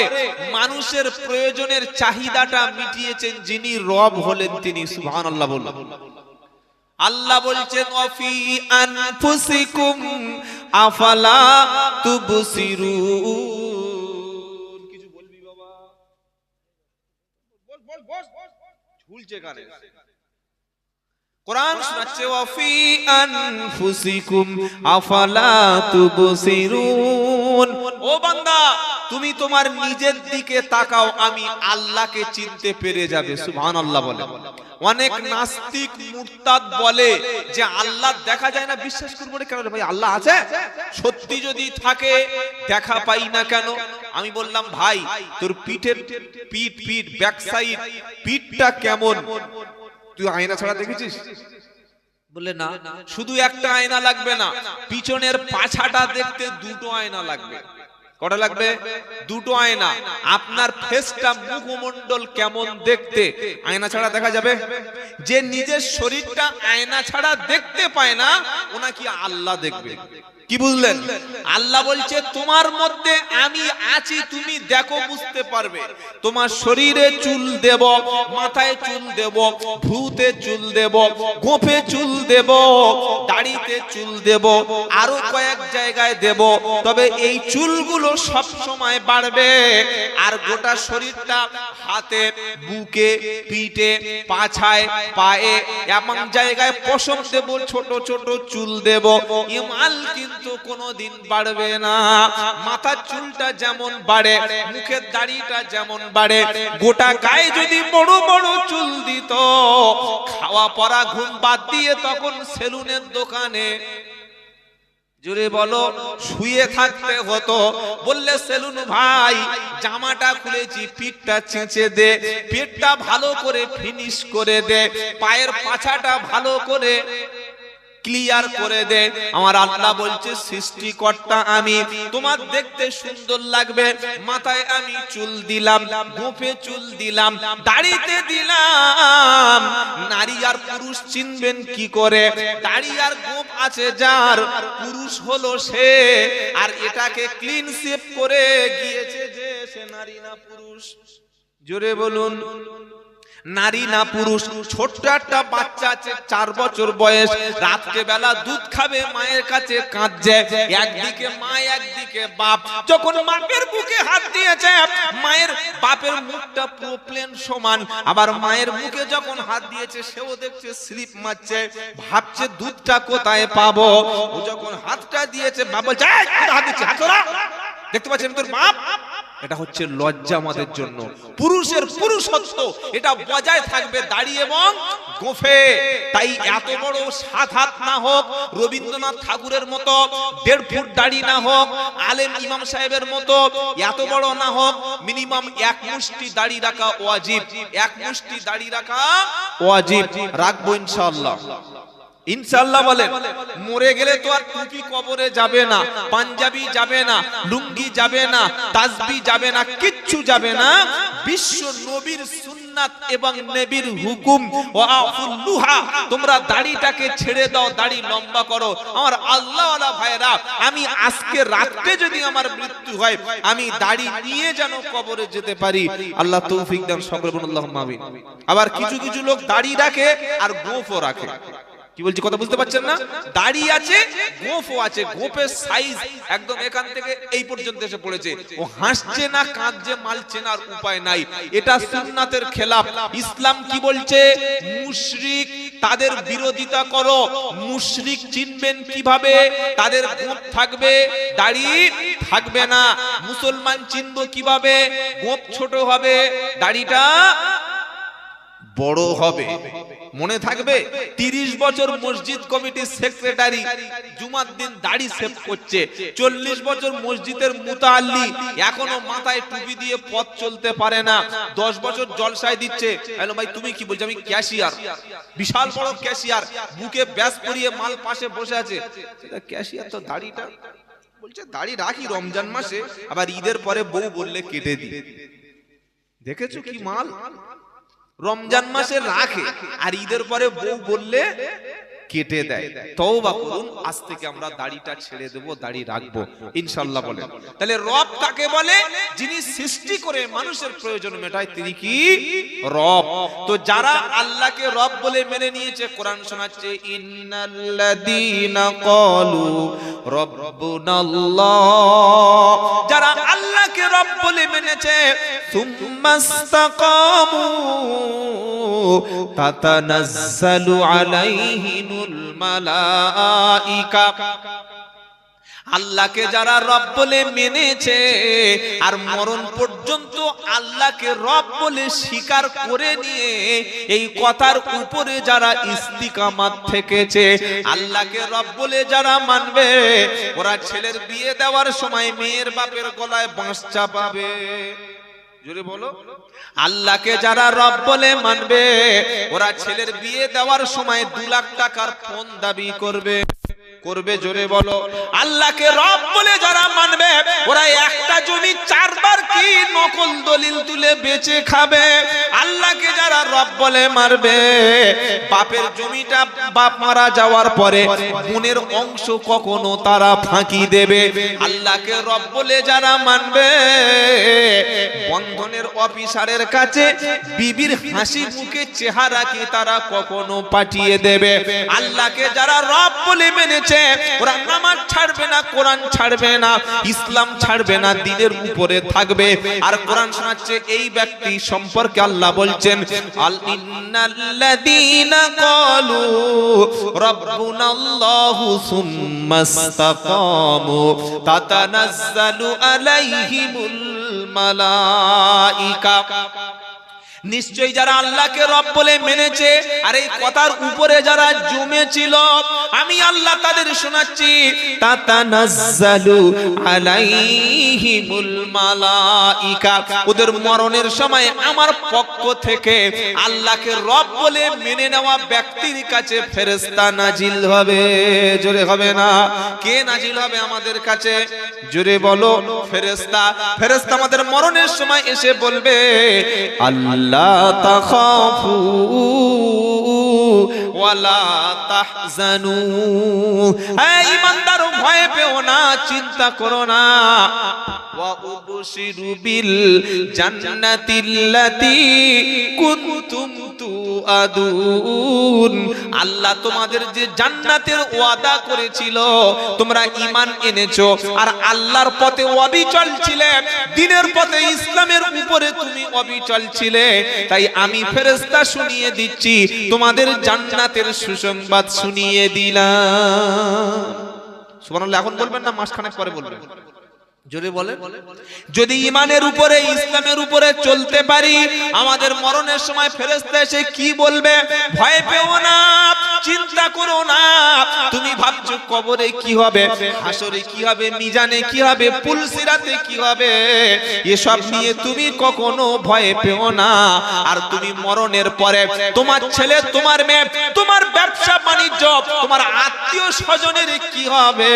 মানুষের প্রয়োজনের চাহিদাটা মিটিয়েছেন যিনি, রব হলেন তিনি। সুবহানাল্লাহ বলুন। আল্লাহ বলছেন ওয়াফি আনফুসিকুম আফালা তুবসিরুন। কিছু বলবি বাবা? বল ঝুলছে কানে। কোরআন শোনাচ্ছে ওয়াফি আনফুসিকুম আফালা তুবসিরুন। ও বান্দা, তুমি তোমার নিজের দিকে তাকাও, আমি আল্লাহকে চিনতে পেরে যাবে। সুবহানাল্লাহ বলে। অনেক নাস্তিক মুরতাদ বলে যে আল্লাহ দেখা যায় না, বিশ্বাস করবো না কেন রে ভাই? আল্লাহ আছে, সত্যি যদি থাকে দেখা পাই না কেন? আমি বললাম ভাই তোর পিঠের পিঠ ব্যাক সাইড পিঠটা কেমন তুই আয়না ছাড়া দেখেছিস? বলে না, শুধু একটা আয়না লাগবে না, পিছনের পাছাটা দেখতে দুটো আয়না লাগবে। কটা লাগবে? দুটো আয়না। আপনার ফেসটা মুখমণ্ডল কেমন দেখতে আয়না ছাড়া দেখা যাবে? যে নিজের শরীরটা আয়না ছাড়া দেখতে পায় না, ওনা কি আল্লাহ দেখবে? কি বুঝলেন? আল্লাহ বলছে তোমার মধ্যে আমি আছি, তুমি দেখো, বুঝতে পারবে। তোমার শরীরে চুল দেব, মাথায় চুল দেব, ভ্রুতে চুল দেব, গোঁফে চুল দেব, দাড়িতে চুল দেব, আরো কয়েক জায়গায় দেব। তবে এই চুলগুলো সব সময় বাড়বে। আর গোটা শরীরটা হাতে, বুকে, পিঠে, পাছায়, পায়ে এমন জায়গায় পশম দেব, ছোট ছোট চুল দেব। ইমাল কিন্তু কোনদিন বাড়বে না। মাথার চুলটা যেমন বাড়ে, মুখের দাড়িটা যেমন বাড়ে, গোটা গায়ে যদি বড় বড় চুল দিত, খাওয়া পড়া ঘুম বাদ দিয়ে তখন সেলুনের দোকানে, জোরে বলো, শুয়ে থাকতে হতো। বললে সেলুন ভাই জামাটা খুলেছি, পিঠটা চেঁচে দে, পেটটা ভালো করে ফিনিশ করে দে, পায়ের পাছাটা ভালো করে ক্লিয়ার করে দে। আমার আল্লাহ বলছে সৃষ্টিকর্তা আমি, তোমার দেখতে সুন্দর লাগবে। মাথায় আমি চুল দিলাম, গোঁফে চুল দিলাম, দাড়িতে দিলাম। নারী আর পুরুষ চিনবেন কি করে? দাড়ি আর গোঁফ আছে যার, পুরুষ হলো সে। আর এটাকে ক্লিন শেভ করে গিয়েছে যে, সে নারী না পুরুষ? জোরে বলুন, নারী না পুরুষ? ছোট্ট একটা বাচ্চা আছে, 4 বছর বয়স, রাত্রে বেলা দুধ খাবে, মায়ের কাছে কাঁদছে। একদিকে মা, একদিকে বাপ। যখন বাপের বুকে হাত দিয়েছে, মায়ের বাপের মুখটা পুরো প্লেন সমান। আবার মায়ের মুখে যখন হাত দিয়েছে, সেও দেখছে স্লিপ মারছে, ভাবছে দুধটা কোথায় পাবো। ও যখন হাতটা দিয়েছে, বাবা বলছে হাত দিচ্ছে, হাত ধরা, দেখতে পাচ্ছেন তোর বাপ। এটা হচ্ছে লজ্জা আমাদের জন্য। পুরুষের পুরুষত্ব এটা বজায় থাকবে দাড়ি এবং গোঁফে। তাই এত বড় 7 হাত না হোক, রবীন্দ্রনাথ ঠাকুরের মতো 1.5 ফুট দাড়ি না হোক, আলেম ইমাম সাহেবের মতো এত বড় না হোক, মিনিমাম 1 মুষ্টি দাড়ি রাখা ওয়াজিব। 1 মুষ্টি দাড়ি রাখা ওয়াজিব। রাখবো ইনশাআল্লাহ। ইনশাআল্লাহ বলেন। মরে গেলে তো আর টুপি কবরে যাবে না, পাঞ্জাবি যাবে না, লুঙ্গি যাবে না, তাসবি যাবে না, কিচ্ছু যাবে না। বিশ্ব নবীর সুন্নাত এবং নবীর হুকুম ওয়াফুল্লুহা, তোমরা দাড়িটাকে ছেড়ে দাও, দাড়ি লম্বা করো। আমার আল্লাহওয়ালা ভাইরা, আমি আজকে রাতে যদি আমার মৃত্যু হয়, আমি দাড়ি নিয়ে যেন কবরে যেতে পারি। আল্লাহ তৌফিক দেন, সকলে বলুন আল্লাহুম্মা আমিন। আবার কিছু কিছু লোক দাড়ি রাখে আর গোঁফও রাখে। কি বলছি কথা বুঝতে পারছেন না? দাড়ি আছে, গোঁফও আছে, গোঁফের সাইজ একদম এখান থেকে এই পর্যন্ত এসে পড়েছে। ও হাসছে না, কাঁদছে, মালছে না, আর উপায় নাই। এটা সুন্নাতের খেলাফ। ইসলাম কি বলছে? মুশরিক, তাদের বিরোধিতা করো। মুশরিক চিনবেন কিভাবে? তাদের গোঁফ থাকবে, দাড়ি থাকবে না। মুসলমান চিনবো কিভাবে? গোঁফ ছোট হবে, দাড়িটা বড় হবে। মনে থাকবে? 30 বছর মসজিদ কমিটির সেক্রেটারি জুমার দিন দাড়ি শেভ করছে। 40 বছর মসজিদের মুতাআল্লি এখনো মাথায় টুপি দিয়ে পথ চলতে পারে না। 10 বছর জলসায় দিচ্ছে। হ্যালো ভাই, তুমি কি বলছো? আমি ক্যাশিয়ার, বিশাল বড় ক্যাশিয়ার, বুকে ব্যাস পরিয়ে মাল পাশে বসে আছে। সেটা ক্যাশিয়ার তো দাড়িটা বলছে দাড়ি রাখি রমজান মাসে, আবার ঈদের পরে বউ বললে কেটে দি। দেখেছো কি মাল? রমজান মাসে রাখে আর ঈদের পরে বউ বললে কেটে দেয়। তওবা করুন, আজ থেকে আমরা দাড়িটা ছেড়ে দেব, দাড়ি রাখবো ইনশাআল্লাহ বলেন। তাহলে রব কাকে বলে? যিনি সৃষ্টি করে মানুষের প্রয়োজন মেটায়, তিনি কি? রব। তো যারা আল্লাহকে রব বলে মেনে নিয়েছে, কোরআন শোনাচ্ছে ইন্নাল্লাযীনা ক্বালু রাব্বুনাল্লাহ, যারা আল্লাহকে রব বলে মেনেছে, সুম্মাস্তাকামু তাতানাজ্জালু আলাইহিমুল মালাইকা, আল্লাহকে যারা রব বলে মেনেছে আর মরণ পর্যন্ত আল্লাহকে রব বলে স্বীকার করে নিয়ে এই কথার উপরে যারা ইস্তিকামাত থেকেছে, আল্লাহকে রব বলে যারা মানবে, ওরা ছেলের বিয়ে দেওয়ার সময় মেয়ের বাপের গলায় বাঁশ চাপাবে। জোরে বলো। আল্লাহকে যারা রব বলে মানবে, ওরা ছেলের বিয়ে দেওয়ার সময় 2 লাখ টাকার ফোন দাবি করবে। জোরে বলো। আল্লাহকে রব বলে যারা মানবে, ওরা একটা জমি 4 বার কি নকল দলিল তুলে বেচে খাবে। আল্লাহকে যারা রব বলে মারবে, বাপের জমিটা বাপ মারা যাওয়ার পরে বোনের অংশ কখনো তারা ফাঁকি দেবে। আল্লাহকে রব বলে যারা মানবে, বন্ধনের অফিসারের কাছে বিবির হাসি মুখে চেহারা কি তারা কখনো পাঠিয়ে দেবে। আল্লাহকে যারা রব বলে মেনেছে, ওরা নামাজ ছাড়বে না, কোরআন ছাড়বে না, ইসলাম ছাড়বে না, দ্বীনের উপরে থাকবে। আর কোরআন শোনাচ্ছে এই ব্যক্তি সম্পর্কে আল্লাহ বলছেন আল ইন্নাল্লাযীনা ক্বালু রাব্বুনাল্লাহু সুম্মাস্তাকামু তাতানাজ্জালু আলাইহিমুল মালাইকা, নিশ্চয়ই যারা আল্লাহকে রব বলে মেনেছে আর এই কথার উপরে যারা জমেছিল, আমি আল্লাহ তাদের শোনাচ্ছি তাতানাজ্জালু আলাইহিমুল মালাইকা, ওদের মরণের সময় আমার পক্ষ থেকে আল্লাহকে রব বলে মেনে নেওয়া ব্যক্তির কাছে ফেরেশতা নাজিল হবে। জোরে হবে না? কে নাজিল হবে আমাদের কাছে? জোরে বলো। ফেরেশতা। ফেরেশতা আমাদের মরণের সময় এসে বলবে আল্লাহ লা তাখাফু ওয়ালা তাহজানু, হে ঈমানদারো ভয় পেও না, চিন্তা করো না। ওয়া উবশিরু বিল জান্নাতিল্লাতী কুনতুম তুআদুন, আল্লাহ তোমাদের যে জান্নাতের ওয়াদা করেছিল, তোমরা ঈমান এনেছো আর আল্লাহর পথে অবিচল ছিলে, দ্বীনের পথে ইসলামের উপরে তুমি অবিচল ছিলে, তাই আমি ফেরেশতা শুনিয়ে দিচ্ছি, তোমাদের জান্নাতের সুসংবাদ শুনিয়ে দিলাম। সুবহানাল্লাহ। এখন বলবেন না, মাসখানেক পরে বলবেন। জোরে বলেন। যদি ঈমানের উপরে ইসলামের উপরে চলতে পারি, আমাদের মরণের সময় ফেরেশতা এসে কি বলবে? ভয় পেও না, চিন্তা করো না। তুমি ভাবছো কবরে কি হবে, হাসরে কি হবে, মিজানে কি হবে, পুলসিরাতে কি হবে, এসব নিয়ে তুমি কখনো ভয় পেও না। আর তুমি মরণের পরে তোমার ছেলে, তোমার মেয়ে, তোমার ব্যবসা বাণিজ্য, তোমার আত্মীয় স্বজনের কি হবে,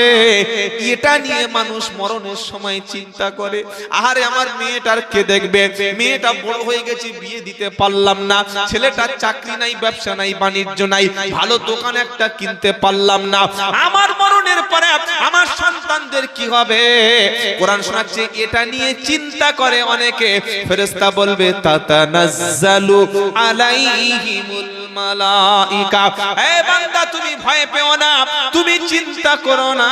এটা নিয়ে মানুষ মরণের সময় চিন্তা করে। আহারে আমার মেয়েটার কে দেখবে, মেয়েটা বড় হয়ে গেছে, বিয়ে দিতে পারলাম না, ছেলেটার চাকরি নাই, ব্যবসা নাই, বাণিজ্য নাই, ভালো দোকান একটা কিনতে পারলাম না, আমার মরণের পরে আমার সন্তানদের কি হবে। কোরআন শোনাচ্ছে এটা নিয়ে চিন্তা করে অনেকে। ফেরেশতা বলবে তাতানাজ্জালু আলাইহিমুল মালাইকা, হে বান্দা তুমি ভয় পেও না, তুমি চিন্তা করো না,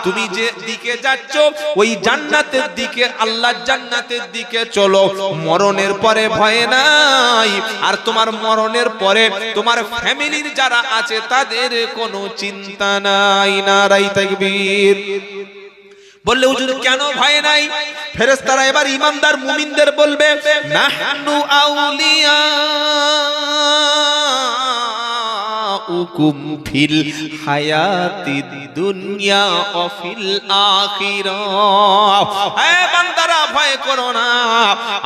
তুমি যে দিকে যাচ্ছ ওই জান্নাতের দিকে, আল্লাহর জান্নাতের দিকে চলো। মরণের পরে ভয় নাই, আর তোমার মরণের পরে তোমার ফ্যামিলির যারা আছে তাদের কোনো চিন্তা নাই। নারায়ে তাকবীর। বললে হুজুর কেন ভয় নাই? ফেরেশতারা এবার ঈমানদার মুমিনদের বলবে নাহনু আউলিয়া উকুম ফিল হায়াতিদ দুনিয়া ও ফিল আখিরাহ, হে বান্দারা ভয় করো না,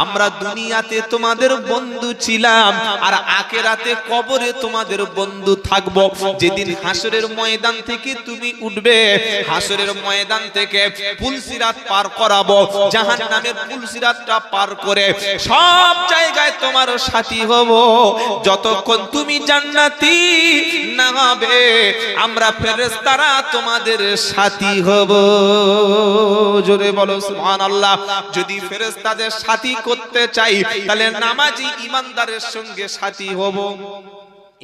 আমরা দুনিয়াতে তোমাদের বন্ধু ছিলাম আর আখিরাতে কবরে তোমাদের বন্ধু থাকব। যেদিন হাসরের ময়দান থেকে তুমি উঠবে, হাসরের ময়দান থেকে পুলসিরাত পার করাবো, জাহান্নামের পুলসিরাতটা পার করে সব জায়গায় তোমার সাথী হব। যতক্ষণ তুমি জান্নাতি না হবে, আমরা ফেরেশতারা তোমাদের সাথী হব। জোরে বলো সুবহানাল্লাহ। যদি ফেরেশতাদের সাথী করতে চাই তাহলে নামাজি ইমানদারের সঙ্গে সাথী হব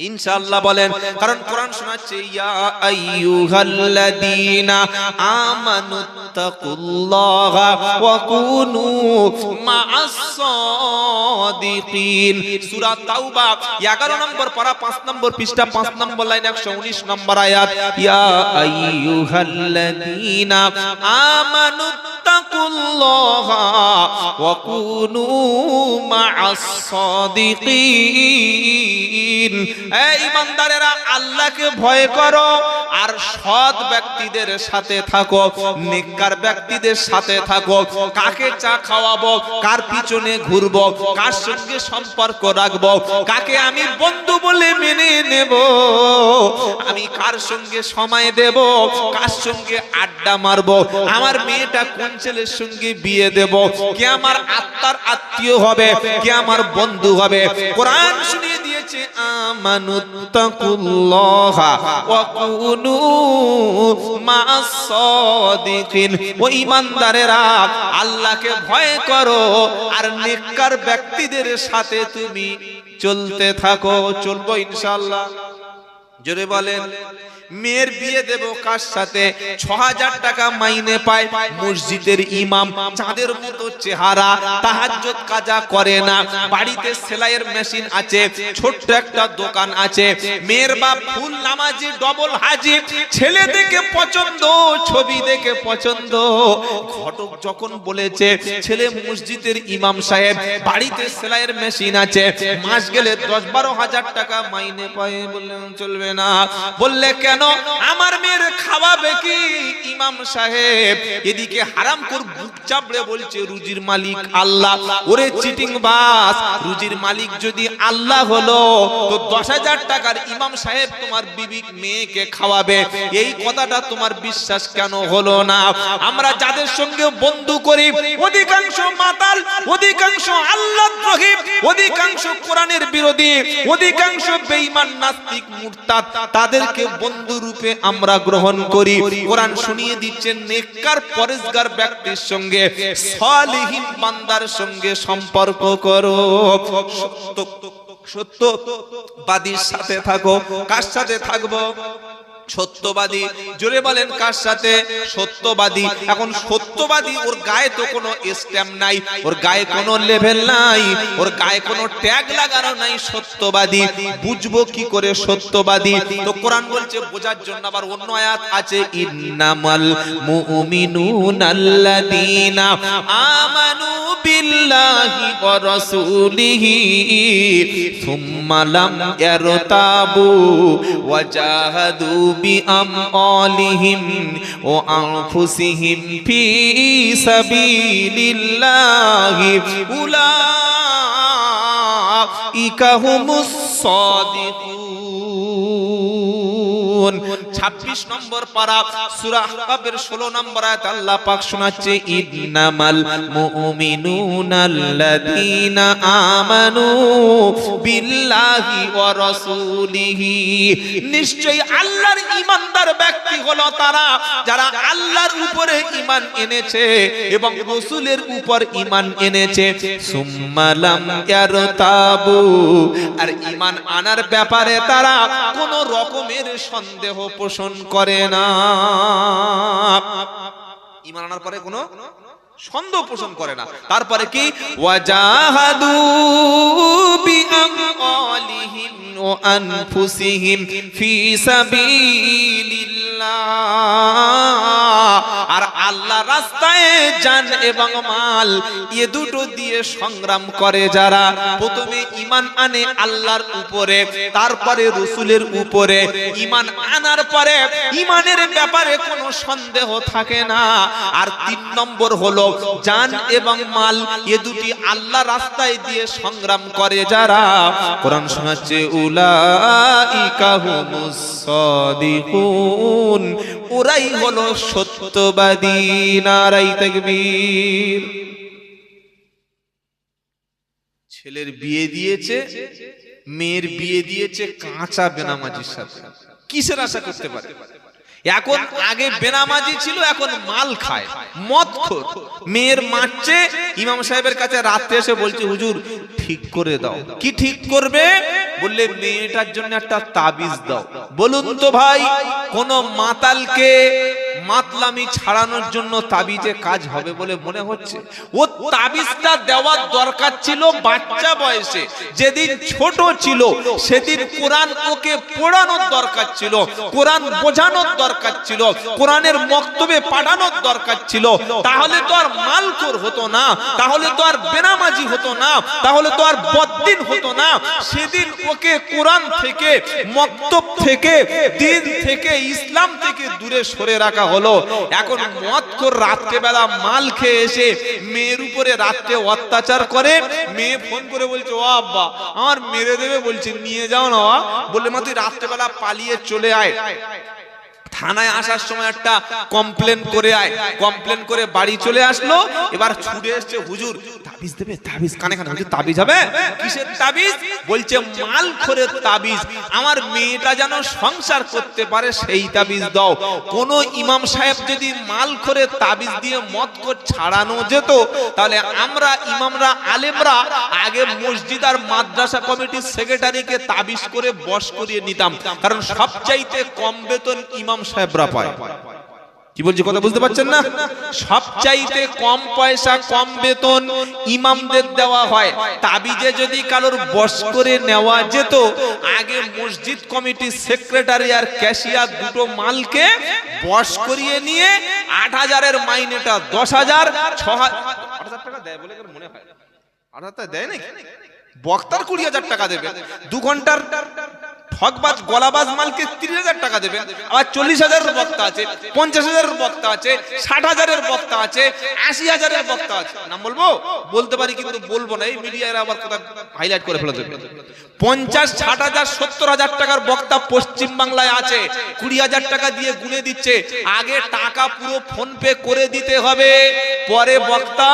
ইনশাআল্লাহ বলেন। কারণ কোরআন শোনাচ্ছে ইয়া আইয়ুহাল্লাযীনা আমানুত্তাকুল্লাহা ওয়া কুনু মা'আস সাদিকিন। সূরা তাওবা 11 নম্বর পারা 5 নম্বর পৃষ্ঠা 5 নম্বর লাইন 119 নম্বর আয়াত। ইয়া আইয়ুহাল্লাযীনা আমানুত্তাকুল্লাহা ওয়া কুনু মা'আস সাদিকিন। এই ইমানদারেরা আল্লাহকে ভয় করো আর সৎ ব্যক্তিদের সাথে থাকো, নেককার ব্যক্তিদের সাথে থাকো। কাকে চা খাওয়াবো, কার পিছনে ঘুরবো, কার সঙ্গে সম্পর্ক রাখবো, কাকে আমি বন্ধু বলে মেনে নেব, আমি কার সঙ্গে সময় দেব, কার সঙ্গে আড্ডা মারবো, আমার মেয়েটা কোন ছেলের সঙ্গে বিয়ে দেব, কে আমার আত্মার আত্মীয় হবে, কে আমার বন্ধু হবে। কোরআন শুনিয়ে দিয়েছে আমানুত্তাকুল্লাহা ওয়া কুনু মা'আস সাদিকিন। ও ঈমানদারেরা আল্লাহকে ভয় করো আর নেককার ব্যক্তিদের সাথে তুমি চলতে থাকো। চলবো ইনশাআল্লাহ। জোরে বলেন। মেয়ের বিয়ে দেব কার সাথে? ৬০০০ টাকা মাইনে পায়, মসজিদের ইমাম, চাঁদের মতো চেহারা, তাহাজ্জুদ কাজা করে না, বাড়িতে সেলাইয়ের মেশিন আছে, ছোট্ট একটা দোকান আছে। মেয়ের বাপ ফুল নামাজি, ডবল হাজি, ছেলে দেখে পছন্দ, ছবি দেখে পছন্দ। ঘটক যখন বলেছে ছেলে মসজিদের ইমাম সাহেব, বাড়িতে সেলাইয়ের মেশিন আছে, মাস গেলে ১০-১২ হাজার টাকা মাইনে পায়, বললেন চলবে না। বললে কেন? আমার মেয়ের খাওয়াবে কি ইমাম সাহেব? এদিকে হারামখোর বুক চাপড়ে বলছে রুজির মালিক আল্লাহ। ওরে চিটিং বাস, রুজির মালিক যদি আল্লাহ হলো তো ১০,০০০ টাকার ইমাম সাহেব তোমার বিবি মেয়েকে খাওয়াবে, এই কথাটা তোমার বিশ্বাস কেন হলো না? আমরা যাদের সঙ্গে বন্ধু করি অধিকাংশ মাতাল, অধিকাংশ আল্লাহদ্রোহী, অধিকাংশ কোরআনের বিরোধী, অধিকাংশ বেঈমান নাস্তিক মুরতাদ, তাদেরকে বন্ধু রূপে আমরা গ্রহণ করি। কোরআন শুনিয়ে দিচ্ছেন নেককার পরেজগার ব্যক্তির সঙ্গে, সালিহিন বান্দার সঙ্গে সম্পর্ক করো। সত্যবাদীর সাথে থাকো। কার সাথে থাকবো? সত্যবাদী। জোরে বলেন কার সাথে? সত্যবাদী। এখন সত্যবাদী, ওর গায়ে তো কোনো স্ট্যাম্প নাই, ওর গায়ে কোনো লেভেল নাই, ওর গায়ে কোনো ট্যাগ লাগানো নাই। সত্যবাদী বুঝবো কি করে সত্যবাদী? তো কোরআন বলছে বোঝার জন্য আবার অন্য আয়াত আছে, ইন্নামাল মুমিনুনাল্লাযীনা আমানু বিল্লাহি ওয়া রাসূলিহি সুম্মা লাম ইয়ারতাবু ওয়া জাহাদু বিআমওয়ালিহিম ওয়া আনফুসিহিম ফি সাবিলিল্লাহি উলাইকা হুমুস সাদিকুন। 26 নম্বর পারা সূরা আহকাবের 16 নম্বর আয়াত আল্লাহ পাক শোনাচ্ছে, ইন্নামাল মুমিনুনাল্লাযীনা আমানু বিল্লাহি ওয়া রাসূলিহি। নিশ্চয়ই আল্লাহর ঈমানদার ব্যক্তি হলো তারা যারা আল্লাহর উপরে ঈমান এনেছে এবং রাসূলের উপর ঈমান এনেছে। সুম্মা লাম ইয়ারতাবু, আর ঈমান আনার ব্যাপারে তারা কোনো রকমের সন্দেহ পোষণ করে না। ঈমান আনার পরে কোনো সন্দেহ পোষণ করে না। তারপরে কি? ওয়াজাহাদু বিআমওয়ালিহিম ওয়া আনফুসিহিম ফি সাবিলিল্লাহ। আর আল্লাহ রাস্তায় জান এবং মাল এ দুটো দিয়ে সংগ্রাম করে যারা। প্রথমে ঈমান আনে আল্লাহর উপরে, তারপরে রাসূলের উপরে। ঈমান আনার পরে ঈমানের ব্যাপারে কোনো সন্দেহ থাকে না। আর 3 নম্বর হলো জান এবং মাল এ দুটি আল্লাহ রাস্তায় দিয়ে সংগ্রাম করে যারা। কোরআন শোনাচ্ছে উলাইকা হুমুস সাদিকুন, ওরাই হলো সত্যবাদী। নারাই তাকবীর। ছেলের বিয়ে দিয়েছে, মেয়ের বিয়ে দিয়েছে কাঁচা বেনামাজির সাথে, কিসের আশা করতে পারে? এখন আগে বেনামাজি ছিল, এখন মাল খায়, মদখোর। মেয়ের মারছে, ইমাম সাহেবের কাছে রাতে এসে বলছে হুজুর ঠিক করে দাও। কি ঠিক করবে? বললে মেয়েটার জন্য একটা তাবিজ দাও। বলুন তো ভাই, কোন মাতালকে মাতলামি ছাড়ানোর জন্য তাবিজে কাজ হবে বলে মনে হচ্ছে? ও তাবিজটা দেওয়ার দরকার ছিল বাচ্চা বয়সে, যেদিন ছোট ছিল সেদিন কোরআন ওকে পড়ানোর দরকার ছিল, কোরআন বোঝানোর দরকার ছিল, কোরআনের মক্তবে পাঠানোর দরকার ছিল। তাহলে তো আর মালখোর হতো না, তাহলে তো আর বেনামাজি হতো না, তাহলে তো আর বদ্দিন হতো না। সেদিন ওকে কোরআন থেকে, মক্তব থেকে, দিন থেকে, ইসলাম থেকে দূরে সরে রাখা হলো। এখন মদখোর রাত্রেবেলা মাল খেয়ে এসে মেয়ের উপরে রাত্রে অত্যাচার করে। মেয়ে ফোন করে বলছে ও আব্বা আমার মেরে দেবে, বলছে নিয়ে যাও না। বললে মা তুই রাত্রেবেলা পালিয়ে চলে আয়, থানায় আসার সময় একটা কমপ্লেন করে আয়। কমপ্লেন করে বাড়ি চলে আসলো। এবার ছুটে এসছে হুজুর তাবিজ দেবে, তাবিজ কানে কানে। হুজুর তাবিজ হবে? কিসের তাবিজ? বলছে মালখোরের তাবিজ, আমার মেয়েটা যেন সংসার করতে পারে সেই তাবিজ দাও। কোন ইমাম সাহেব যদি মালখোরের তাবিজ দিয়ে মদখোর ছাড়ানো যেত, তাহলে আমরা ইমামরা, আলেমরা আগে মসজিদ আর মাদ্রাসা কমিটির সেক্রেটারিকে তাবিজ করে বশ করিয়ে নিতাম। কারণ সবচাইতে কম বেতন ইমাম সাহেবরা পায়। কি বলছি কথা বুঝতে পারছেন না? সবচাইতে কম পয়সা, কম বেতন ইমামদের দেওয়া হয়। তাবিজে যদি কারোর বশ করে নেওয়া যেত, আগে মসজিদ কমিটির সেক্রেটারি আর ক্যাশিয়ার দুটো মালকে বশ করিয়ে নিয়ে ৮,০০০-এর মাইনেটা ১০,০০০, ৬,০০০ টাকা দেয় বলে মনে হয়। ৮,০০০ দেয় নাকি? বক্তার ২০,০০০ টাকা দেবে, ২ ঘন্টার ঠকবাজ গলাবাজ মালকে ৩০,০০০ টাকা দেবে। আবার ৪০,০০০-এর বক্তা আছে, ৫০,০০০-এর বক্তা আছে, ৬০,০০০-এর বক্তা আছে, ৮০,০০০-এর বক্তা আছে। নাম বলবো? বলতে পারি কিন্তু বলবো না, এই মিডিয়ার আবার কথা হাইলাইট করে ফেলে দেবে। ৫০, ৬০,০০০, ৭০,০০০ টাকার বক্তা পশ্চিম বাংলায় আছে। ২০,০০০ টাকা দিয়ে গুনে দিচ্ছে। আগে টাকা পুরো ফোন পে করে দিতে হবে, পরে বক্তা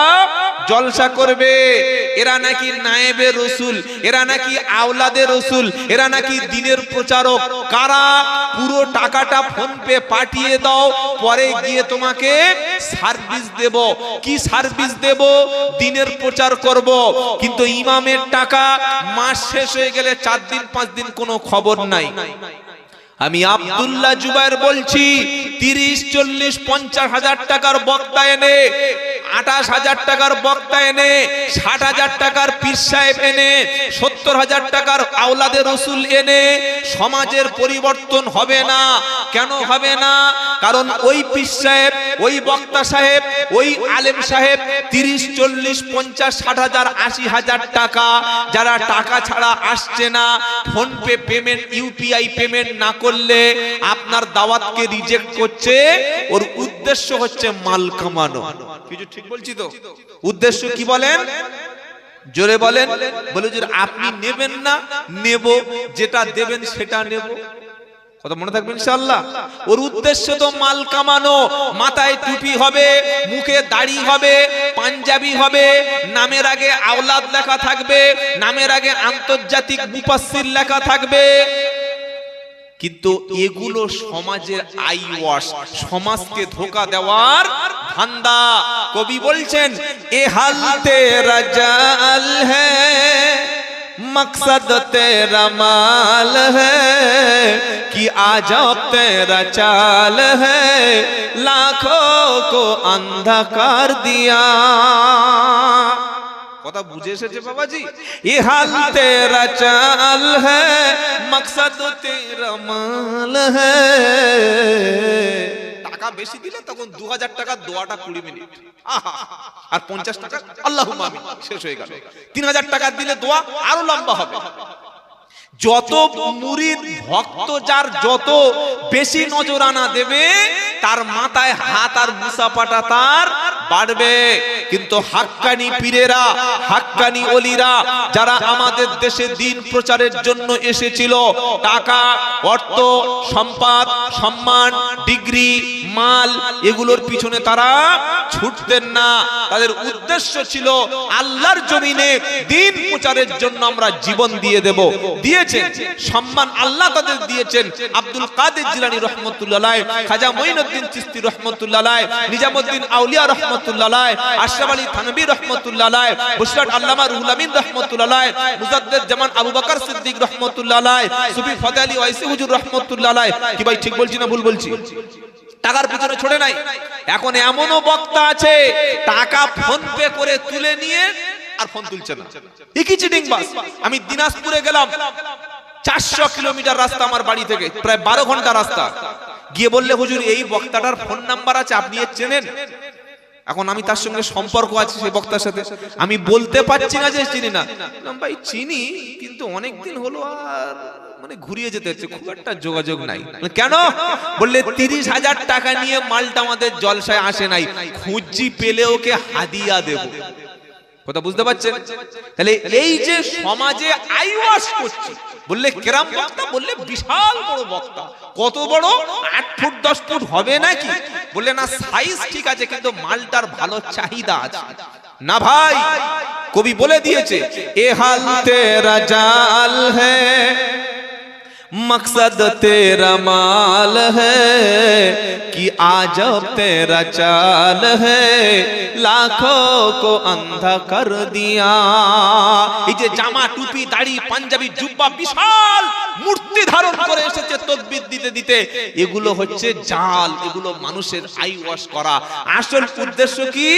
জলসা করবে। এরা নাকি নায়েবে রসুল, এরা নাকি আওলাদে রসুল, এরা নাকি দিনের প্রচারক। কারা? পুরো টাকাটা ফোন পে পাঠিয়ে দাও, পরে গিয়ে তোমাকে সার্ভিস দেব। কি সার্ভিস দেব? দিনের প্রচার করব। কিন্তু ইমামের টাকা মাস শেষ হয়ে গেলে ৪ দিন ৫ দিন কোনো খবর নাই। আমি আব্দুল্লাহ জুবায়ের বলছি, ৩০, ৪০, ৫০,০০০ টাকার বক্তা এনে, ২৮,০০০ টাকার বক্তা এনে, ৬০,০০০ টাকার পীর সাহেব এনে, ৭০,০০০ টাকার আওলাদে রসুল এনে সমাজের পরিবর্তন হবে না। কেন হবে না? কারণ ওই পীর সাহেব, ওই বক্তা সাহেব, ওই আলেম সাহেব ৩০, ৪০, ৫০, ৬০,০০০, ৮০,০০০ টাকা যারা টাকা ছাড়া আসছে না, phone pay payment, UPI payment না করলে আপনার দাওয়াতকে রিজেক্ট করছে। ওর উদ্দেশ্য হচ্ছে মাল কামানো। কিছু ঠিক বলছি তো? উদ্দেশ্য কি বলেন? জোরে বলেন। বলে যে আপনি নেবেন না, নেব, যেটা দেবেন সেটা নেব। কথা মনে থাকবে ইনশাআল্লাহ। ওর উদ্দেশ্য তো মাল কামানো। মাথায় টুপি হবে, মুখে দাড়ি হবে, পাঞ্জাবি হবে, নামের আগে আওলাদ লেখা থাকবে, নামের আগে আন্তর্জাতিক মুফাসসির লেখা থাকবে। কিন্তু এগুলো সমাজের আই ওয়াশ, সমাজকে ধোঁকা দেওয়ার ধান্দা। কবি বলছেন, এ হাল তেরা জাল হ্যায়, मकसद तेरा माल है कि आजब तेरा चाल है, लाखों को अंधा कर दिया। কথা বুঝে এসেছে বাবাজি? এ হাল তেরা চাল হ্যায়, মকসদ তেরা মাল হ্যায়। টাকা বেশি দিলে তখন ২,০০০ টাকা দোয়াটা ২০ মিনিট, আর ৫০ টাকা আল্লাহুম্মা আমিন, শেষ হয়ে গেল। ৩,০০০ টাকা দিলে দোয়া আরো লম্বা হবে। যত মুরিদ ভক্ত যার যত বেশি নজরানা দেবে, তার মাথায় হাত আর মুসাফাটা তার বাড়বে। কিন্তু হাক্কানি পীরেরা, হাক্কানি ওলিরা যারা আমাদের দেশে দিন প্রচারের জন্য এসেছিল, টাকা, অর্থ, সম্পদ, সম্মান, ডিগ্রি, মাল এগুলোর পিছনে তারা ছুটতেন না। তাদের উদ্দেশ্য ছিল আল্লাহর জমিনে দ্বীন প্রচারের জন্য আমরা জীবন দিয়ে দেব। দিয়েছেন, সম্মান আল্লাহ তাদের দিয়েছেন। আব্দুল কাদের জিলানী রহমতুল্লাহ আলাইহি, খাজা মঈনুদ্দিন চিশতি রহমতুল্লাহ আলাইহি, নিজামুদ্দিন আউলিয়া রহমতুল্লাহ আলাইহি, আশরাফ আলী থানভী রহমতুল্লাহ আলাইহি, বুশরাত আল্লামা রুহুল আমিন রহমতুল্লাহ আলাইহি, মুজাদ্দিদ জামান আবু বকর সিদ্দিক রহমতুল্লাহ আলাইহি, সুফি ফতেহ আলী ওয়াইসি হুজুর রহমতুল্লাহ আলাইহি। কি ভাই ঠিক বলছি না ভুল বলছি? টাকার পিছনে ছড়ে নাই। এখন এমনও বক্তা আছে টাকা ফোন পে করে তুলে নিয়ে আর ফোন তুলছে না। একই চিটিং বাস। আমি দিনাজপুরে গেলাম, 400 কিলোমিটার রাস্তা আমার বাড়ি থেকে, প্রায় 12 ঘন্টা রাস্তা। গিয়ে বললে হুজুর এই বক্তাটার ফোন নাম্বার আছে, আপনি এর চেনেন? এখন আমি তার সঙ্গে সম্পর্ক আছে সেই বক্তার সাথে, আমি বলতে পারছি না যে চিনি না। ভাই চিনি, কিন্তু অনেকদিন হলো আর মানে ঘুরিয়ে যেতে হচ্ছে, খুব একটা যোগাযোগ নাই। কেন বললে 30,000 টাকা নিয়ে মালটা আমাদের জলসায় আসে নাই, খুঁজি পেলে ওকে হাদিয়া দেব। কথা বুঝতে পারছেন? তাহলে এই যে সমাজে আইওয়াস করছে, বললে কেরাম বক্তা, বললে বিশাল বড় বক্তা। কত বড়? 8 ফুট 10 ফুট হবে নাকি? বললে না, সাইজ ঠিক আছে, কিন্তু মালটার ভালো চাহিদা আছে। না ভাই, কবি বলে দিয়েছে, এ হাল তেরা জাল হ্যায়, मकसद तेरा माल है कि आजब तेरा चाल है लाखों को अंधा कर दिया। এই যে জামা টুপি দাড়ি পাঞ্জাবি জুব্বা বিশাল মূর্তি ধারণ করে এসেছে তাকবীর দিতে দিতে, এগুলো হচ্ছে জাল, এগুলো মানুষের আই ওয়াশ করা। আসল উদ্দেশ্য কি?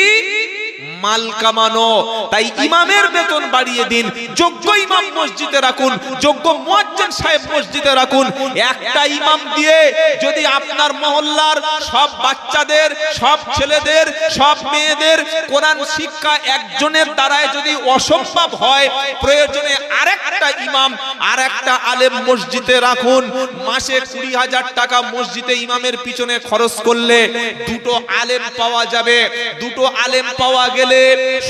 মাল কামানো। তাই ইমামের বেতন বাড়িয়ে দিন, যোগ্য ইমাম মসজিদে রাখুন, যোগ্য মুয়াজ্জিন সাহেব মসজিদে রাখুন। একটা ইমাম দিয়ে যদি আপনার মহল্লার সব বাচ্চাদের, সব ছেলেদের, সব মেয়েদের কোরআন শিক্ষা একজনের দ্বারায় যদি অসম্ভব হয়, প্রয়োজনে আরেকটা ইমাম আরেকটা আলেম মসজিদে রাখুন। মাসে 20,000 টাকা মসজিদে ইমামের পিছনে খরচ করলে দুটো আলেম পাওয়া যাবে। দুটো আলেম পাওয়া গেলে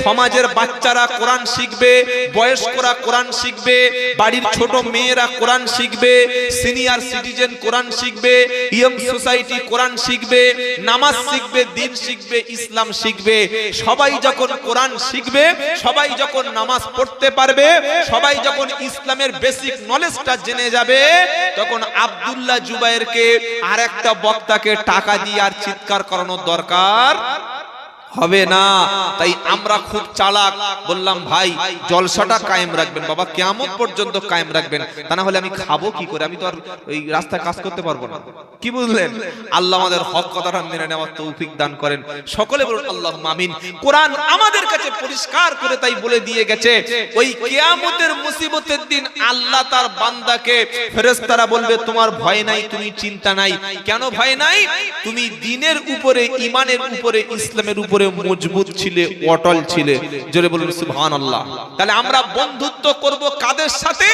সমাজের বাচ্চারা কোরআন শিখবে, বয়স্করা কোরআন শিখবে, বাড়ির ছোট মেয়েরা কোরআন শিখবে, সিনিয়র সিটিজেন কোরআন শিখবে, ইয়ং সোসাইটি কোরআন শিখবে, নামাজ শিখবে, দ্বীন শিখবে, ইসলাম শিখবে। সবাই যখন কোরআন শিখবে, সবাই যখন নামাজ পড়তে পারবে, সবাই যখন ইসলামের বেসিক নলেজটা জেনে যাবে, তখন আব্দুল্লাহ জুবায়েরকে আর একটা বক্তাকে টাকা দিয়ে আর চিৎকার করানোর দরকার হবে না। তাই আমরা খুব চালাক, বললাম ভাই জলসাটা কায়েম রাখবেন বাবা, কিয়ামত পর্যন্ত কায়েম রাখবেন, তা না হলে আমি খাবো কি করে? আমি তো আর ওই রাস্তায় কাজ করতে পারবো না। কি বুঝলেন? আল্লাহ আমাদের হক কথাটা মেনে নেওয়ার তৌফিক দান করেন। সকলে বলুন আল্লাহুম্মা আমিন। কোরআন আমাদের কাছে পরিষ্কার করে তাই বলে দিয়ে গেছে, ওই কিয়ামতের মুসিবতের দিন আল্লাহ তার বান্দাকে, ফেরেশতারা বলবে তোমার ভয় নাই, তুমি চিন্তা নাই। কেন ভয় নাই? তুমি দ্বীনের উপরে, ঈমানের উপরে, ইসলামের উপরে মজবুত ছিলে, অটল ছিলে। জোরে বলুন সুবহানাল্লাহ। তাহলে আমরা বন্ধুত্ব করব কাদের সাথে?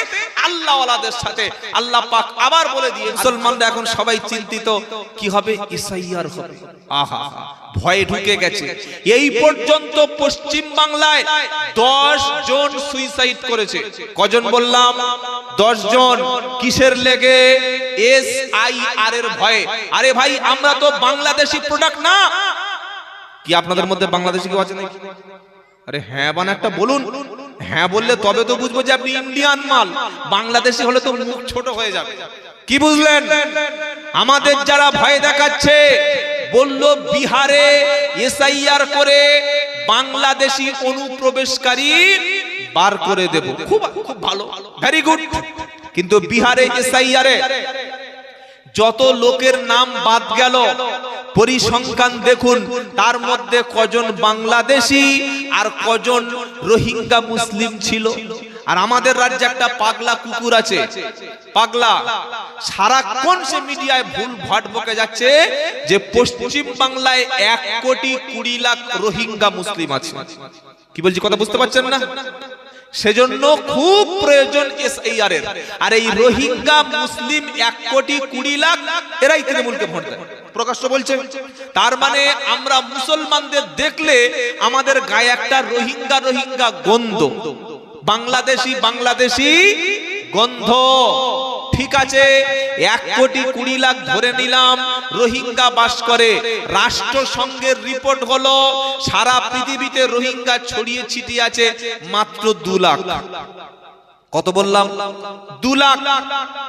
আল্লাহওয়ালাদের সাথে। আল্লাহ পাক আবার বলে দিয়ে, মুসলমানরা এখন সবাই চিন্তিত কি হবে? ইসাইয়ার হবে। আহা, ভয়ে ঢুকে গেছে। এই পর্যন্ত পশ্চিম বাংলায় 10 জন সুইসাইড করেছে। কজন বললাম? 10 জন। কিসের লেগে? SIR এর ভয়ে। আরে ভাই, আমরা তো বাংলাদেশি প্রোডাক্ট না। কি আপনাদের মধ্যে বাংলাদেশি কেউ আছে নাকি? আরে হ্যাঁ বানা একটা বলুন। হ্যাঁ বললে তবে তো বুঝবো যে আপনি ইন্ডিয়ান মাল। বাংলাদেশি হলে তো মুখ ছোট হয়ে যাবে। কি বুঝলেন? আমাদের যারা ভয় দেখাচ্ছে, বলল বিহারে SIR করে বাংলাদেশি অনুপ্রবেশকারী বার করে দেব। খুব খুব ভালো, ভেরি গুড। কিন্তু বিহারে SIR এ যত লোকের নাম বাদ গেল, পরিসংখ্যান দেখুন, তার মধ্যে কজন বাংলাদেশি আর কজন রোহিঙ্গা মুসলিম ছিল। আর আমাদের রাজ্যে একটা পাগলা কুকুর আছে, পাগলা, সারাক্ষণ সে মিডিয়ায় ভুল ভাট বকে যাচ্ছে যে পশ্চিম বাংলায় 1,20,00,000 রোহিঙ্গা মুসলিম আছে। কি বলছি কথা বুঝতে পারছেন না? সেজন্য খুব প্রয়োজন SIR এর। আর এই রোহিঙ্গা মুসলিম 1,20,00,000 এরাই তৃণমূলকে ভোট দেয়, প্রকাশ্য বলছে। তার মানে আমরা মুসলমানদের দেখলে আমাদের গায়ে একটা রোহিঙ্গা রোহিঙ্গা গন্ধ, বাংলাদেশি বাংলাদেশি গন্ধ। ঠিক আছে 1,20,00,000 ধরে নিলাম রোহিঙ্গা বাস করে। রাষ্ট্রসংঘের রিপোর্ট হলো সারা পৃথিবীতে রোহিঙ্গা ছড়িয়ে ছিটিয়ে আছে মাত্র 2 লাখ। কত বললাম? 2 লাখ।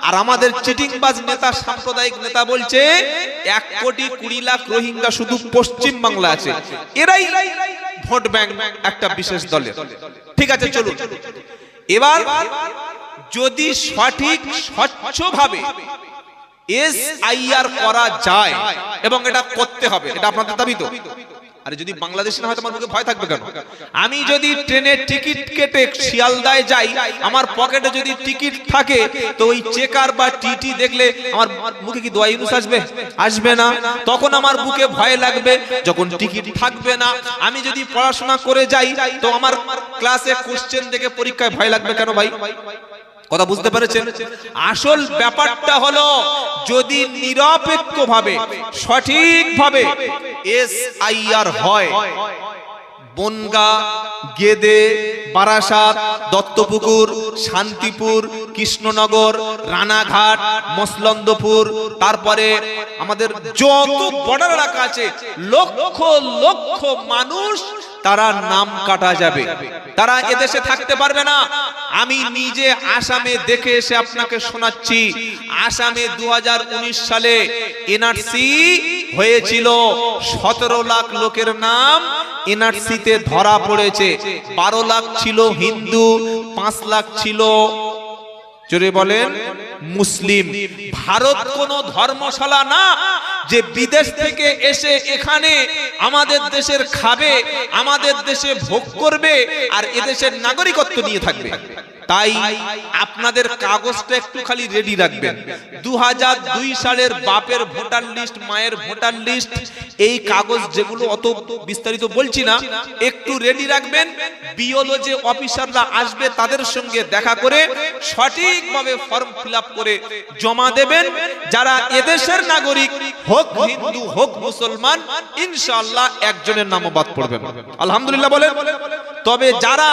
আর আমাদের চিটিংবাজ নেতা, সাম্প্রদায়িক নেতা বলছে 1,20,00,000 রোহিঙ্গা শুধু পশ্চিম বাংলা আছে। এরাই ভোট ব্যাংক একটা বিশেষ দলের। ঠিক আছে, চলুন এবার যদি সঠিক স্বচ্ছভাবে SIR করা যায়, এবং এটা করতে হবে, এটা আপনাদের দাবি তো? আরে যদি বাংলাদেশি না হয় তোমার মুখে ভয় থাকবে কেন? আমি যদি ট্রেনের টিকিট কেটে শিয়ালদায় যাই, আমার পকেটে যদি টিকিট থাকে, তো ওই চেকার বা টিটি দেখলে আমার মুখে কি দোয়া ইউনুস আসবে? আসবে না। তখন আমার বুকে ভয় লাগবে। যখন টিকিট থাকবে না, আমি যদি পড়াশোনা করে যাই, তো আমার ক্লাসে কোশ্চেন দেখে পরীক্ষায় ভয় লাগবে কেন ভাই? কথা বুঝতে পেরেছেন? আসল ব্যাপারটা হলো যদি নিরপেক্ষভাবে সঠিকভাবে SIR হয়, বনগা, গেদে, বারাসাত, দত্তপুকুর, শান্তিপুর, কৃষ্ণনগর, রানাঘাট, মসলন্দপুর, তারপরে আমাদের যত বর্ডার এলাকা আছে, লক্ষ লক্ষ মানুষ তারা নাম কাটা যাবে, তারা এদেশে থাকতে পারবে না। আমি নিজে আসামে দেখে এসে আপনাকে শোনাচ্ছি। আসামে 2019 সালে NRC হয়েছিল, 17 লাখ লোকের নাম NRC তে ধরা পড়েছে। 12 লাখ ছিল হিন্দু, 5 লাখ ছিল, জোরে বলেন, মুসলিম। ভারত কোন ধর্মশালা না যে বিদেশ থেকে এসে এখানে আমাদের দেশের খাবে, আমাদের দেশে ভোগ করবে আর এদেশের নাগরিকত্ব নিয়ে থাকবে। তাই আপনাদের কাগজটা একটু খালি রেডি রাখবেন। 2002 সালের বাপের ভোটার লিস্ট, মায়ের ভোটার লিস্ট, এই কাগজ যেগুলো অত বিস্তারিত বলছি না, একটু রেডি রাখবেন। বিওলজি অফিসাররা আসবে, তাদের সঙ্গে দেখা করে সঠিকভাবে ফর্ম ফিলআপ করে জমা দেবেন। যারা এদেশের নাগরিক, হোক হিন্দু হোক মুসলমান, ইনশাআল্লাহ একজনের নামও বাদ পড়বে না। আলহামদুলিল্লাহ বলেন। তবে যারা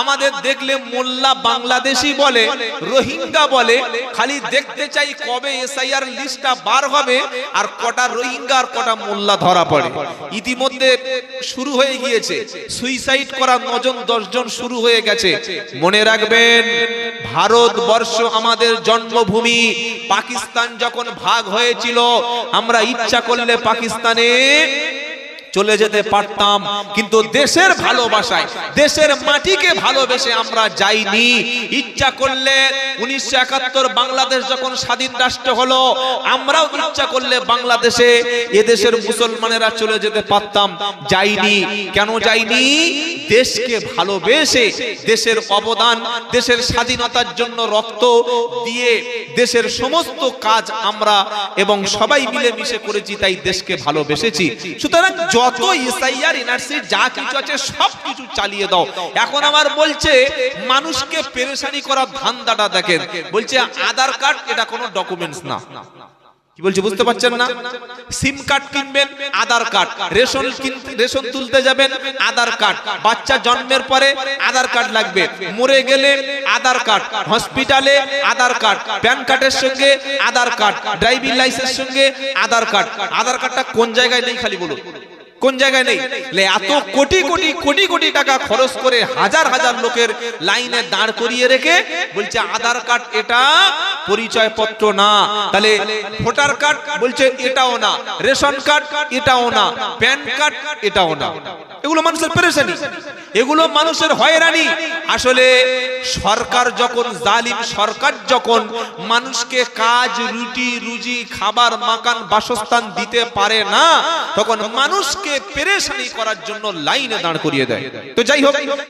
আমাদের দেখলে মোল্লা বাংলাদেশি বলে, রোহিঙ্গা বলে, খালি দেখতে চাই কবে SIR লিস্টটা বার হবে আর কটা রোহিঙ্গা আর কটা মোল্লা ধরা পড়ে। ইতিমধ্যে শুরু হয়ে গিয়েছে, সুইসাইড করা 9-10 জন শুরু হয়ে গেছে। মনে রাখবেন, ভারতবর্ষ আমাদের জন্মভূমি। পাকিস্তান যখন ভাগ হয়েছিল, আমরা ইচ্ছা করলে পাকিস্তানে চলে যেতে পারতাম, কিন্তু দেশের ভালোবাসায়, দেশের মাটিকে ভালোবেসে আমরা যাইনি। ইচ্ছা করলে 1971 বাংলাদেশ যখন স্বাধীন রাষ্ট্র হলো, আমরাও ইচ্ছা করলে বাংলাদেশে এদেশের মুসলমানেরা চলে যেতে পারতাম, যাইনি। কেন যাইনি? দেশকে ভালোবেসে, দেশের অবদান, দেশের স্বাধীনতার জন্য রক্ত দিয়ে দেশের সমস্ত কাজ আমরা এবং সবাই মিলে মিশে করেছি, তাই দেশকে ভালোবেসেছি। সুতরাং যত SIR NRC যা কিছু আছে সবকিছু চালিয়ে দাও। এখন আমার বলছে মানুষকে পেরেশানি করার ধান্দাটা দেখেন। বলছে আধার কার্ড এটা কোনো ডকুমেন্টস না। কি বলছে বুঝতে পারছেন না? সিম কার্ড কিনবেন, আধার কার্ড। রেশন তুলতে যাবেন, আধার কার্ড। বাচ্চা জন্মের পরে আধার কার্ড লাগবে, মরে গেলে আধার কার্ড, হসপিটালে আধার কার্ড, প্যান কার্ডের সঙ্গে আধার কার্ড, ড্রাইভিং লাইসেন্সের সঙ্গে আধার কার্ড। আধার কার্ডটা কোন জায়গায় নেই খালি বলুন, কোন জায়গায় নেই? এত কোটি কোটি কোটি কোটি টাকা খরচ করে হাজার হাজার লোকের লাইনে দাঁড় করিয়ে রেখে বলছে আধার কার্ড এটা পরিচয় পত্র না। তাহলে ভোটার কার্ড বলছে এটাও না, রেশন কার্ড এটাও না, প্যান কার্ড এটাও না। এগুলো মানুষের পেরেশানি, এগুলো মানুষের হয়রানি। আসলে সরকার যখন জালিম, সরকার যখন মানুষকে কাজ, রুটি রুজি, খাবার, মাকান, বাসস্থান দিতে পারে না, তখন মানুষকে পেরেশানি করার জন্য লাইনে দাঁড় করিয়ে দেয়। তো যাই হোক,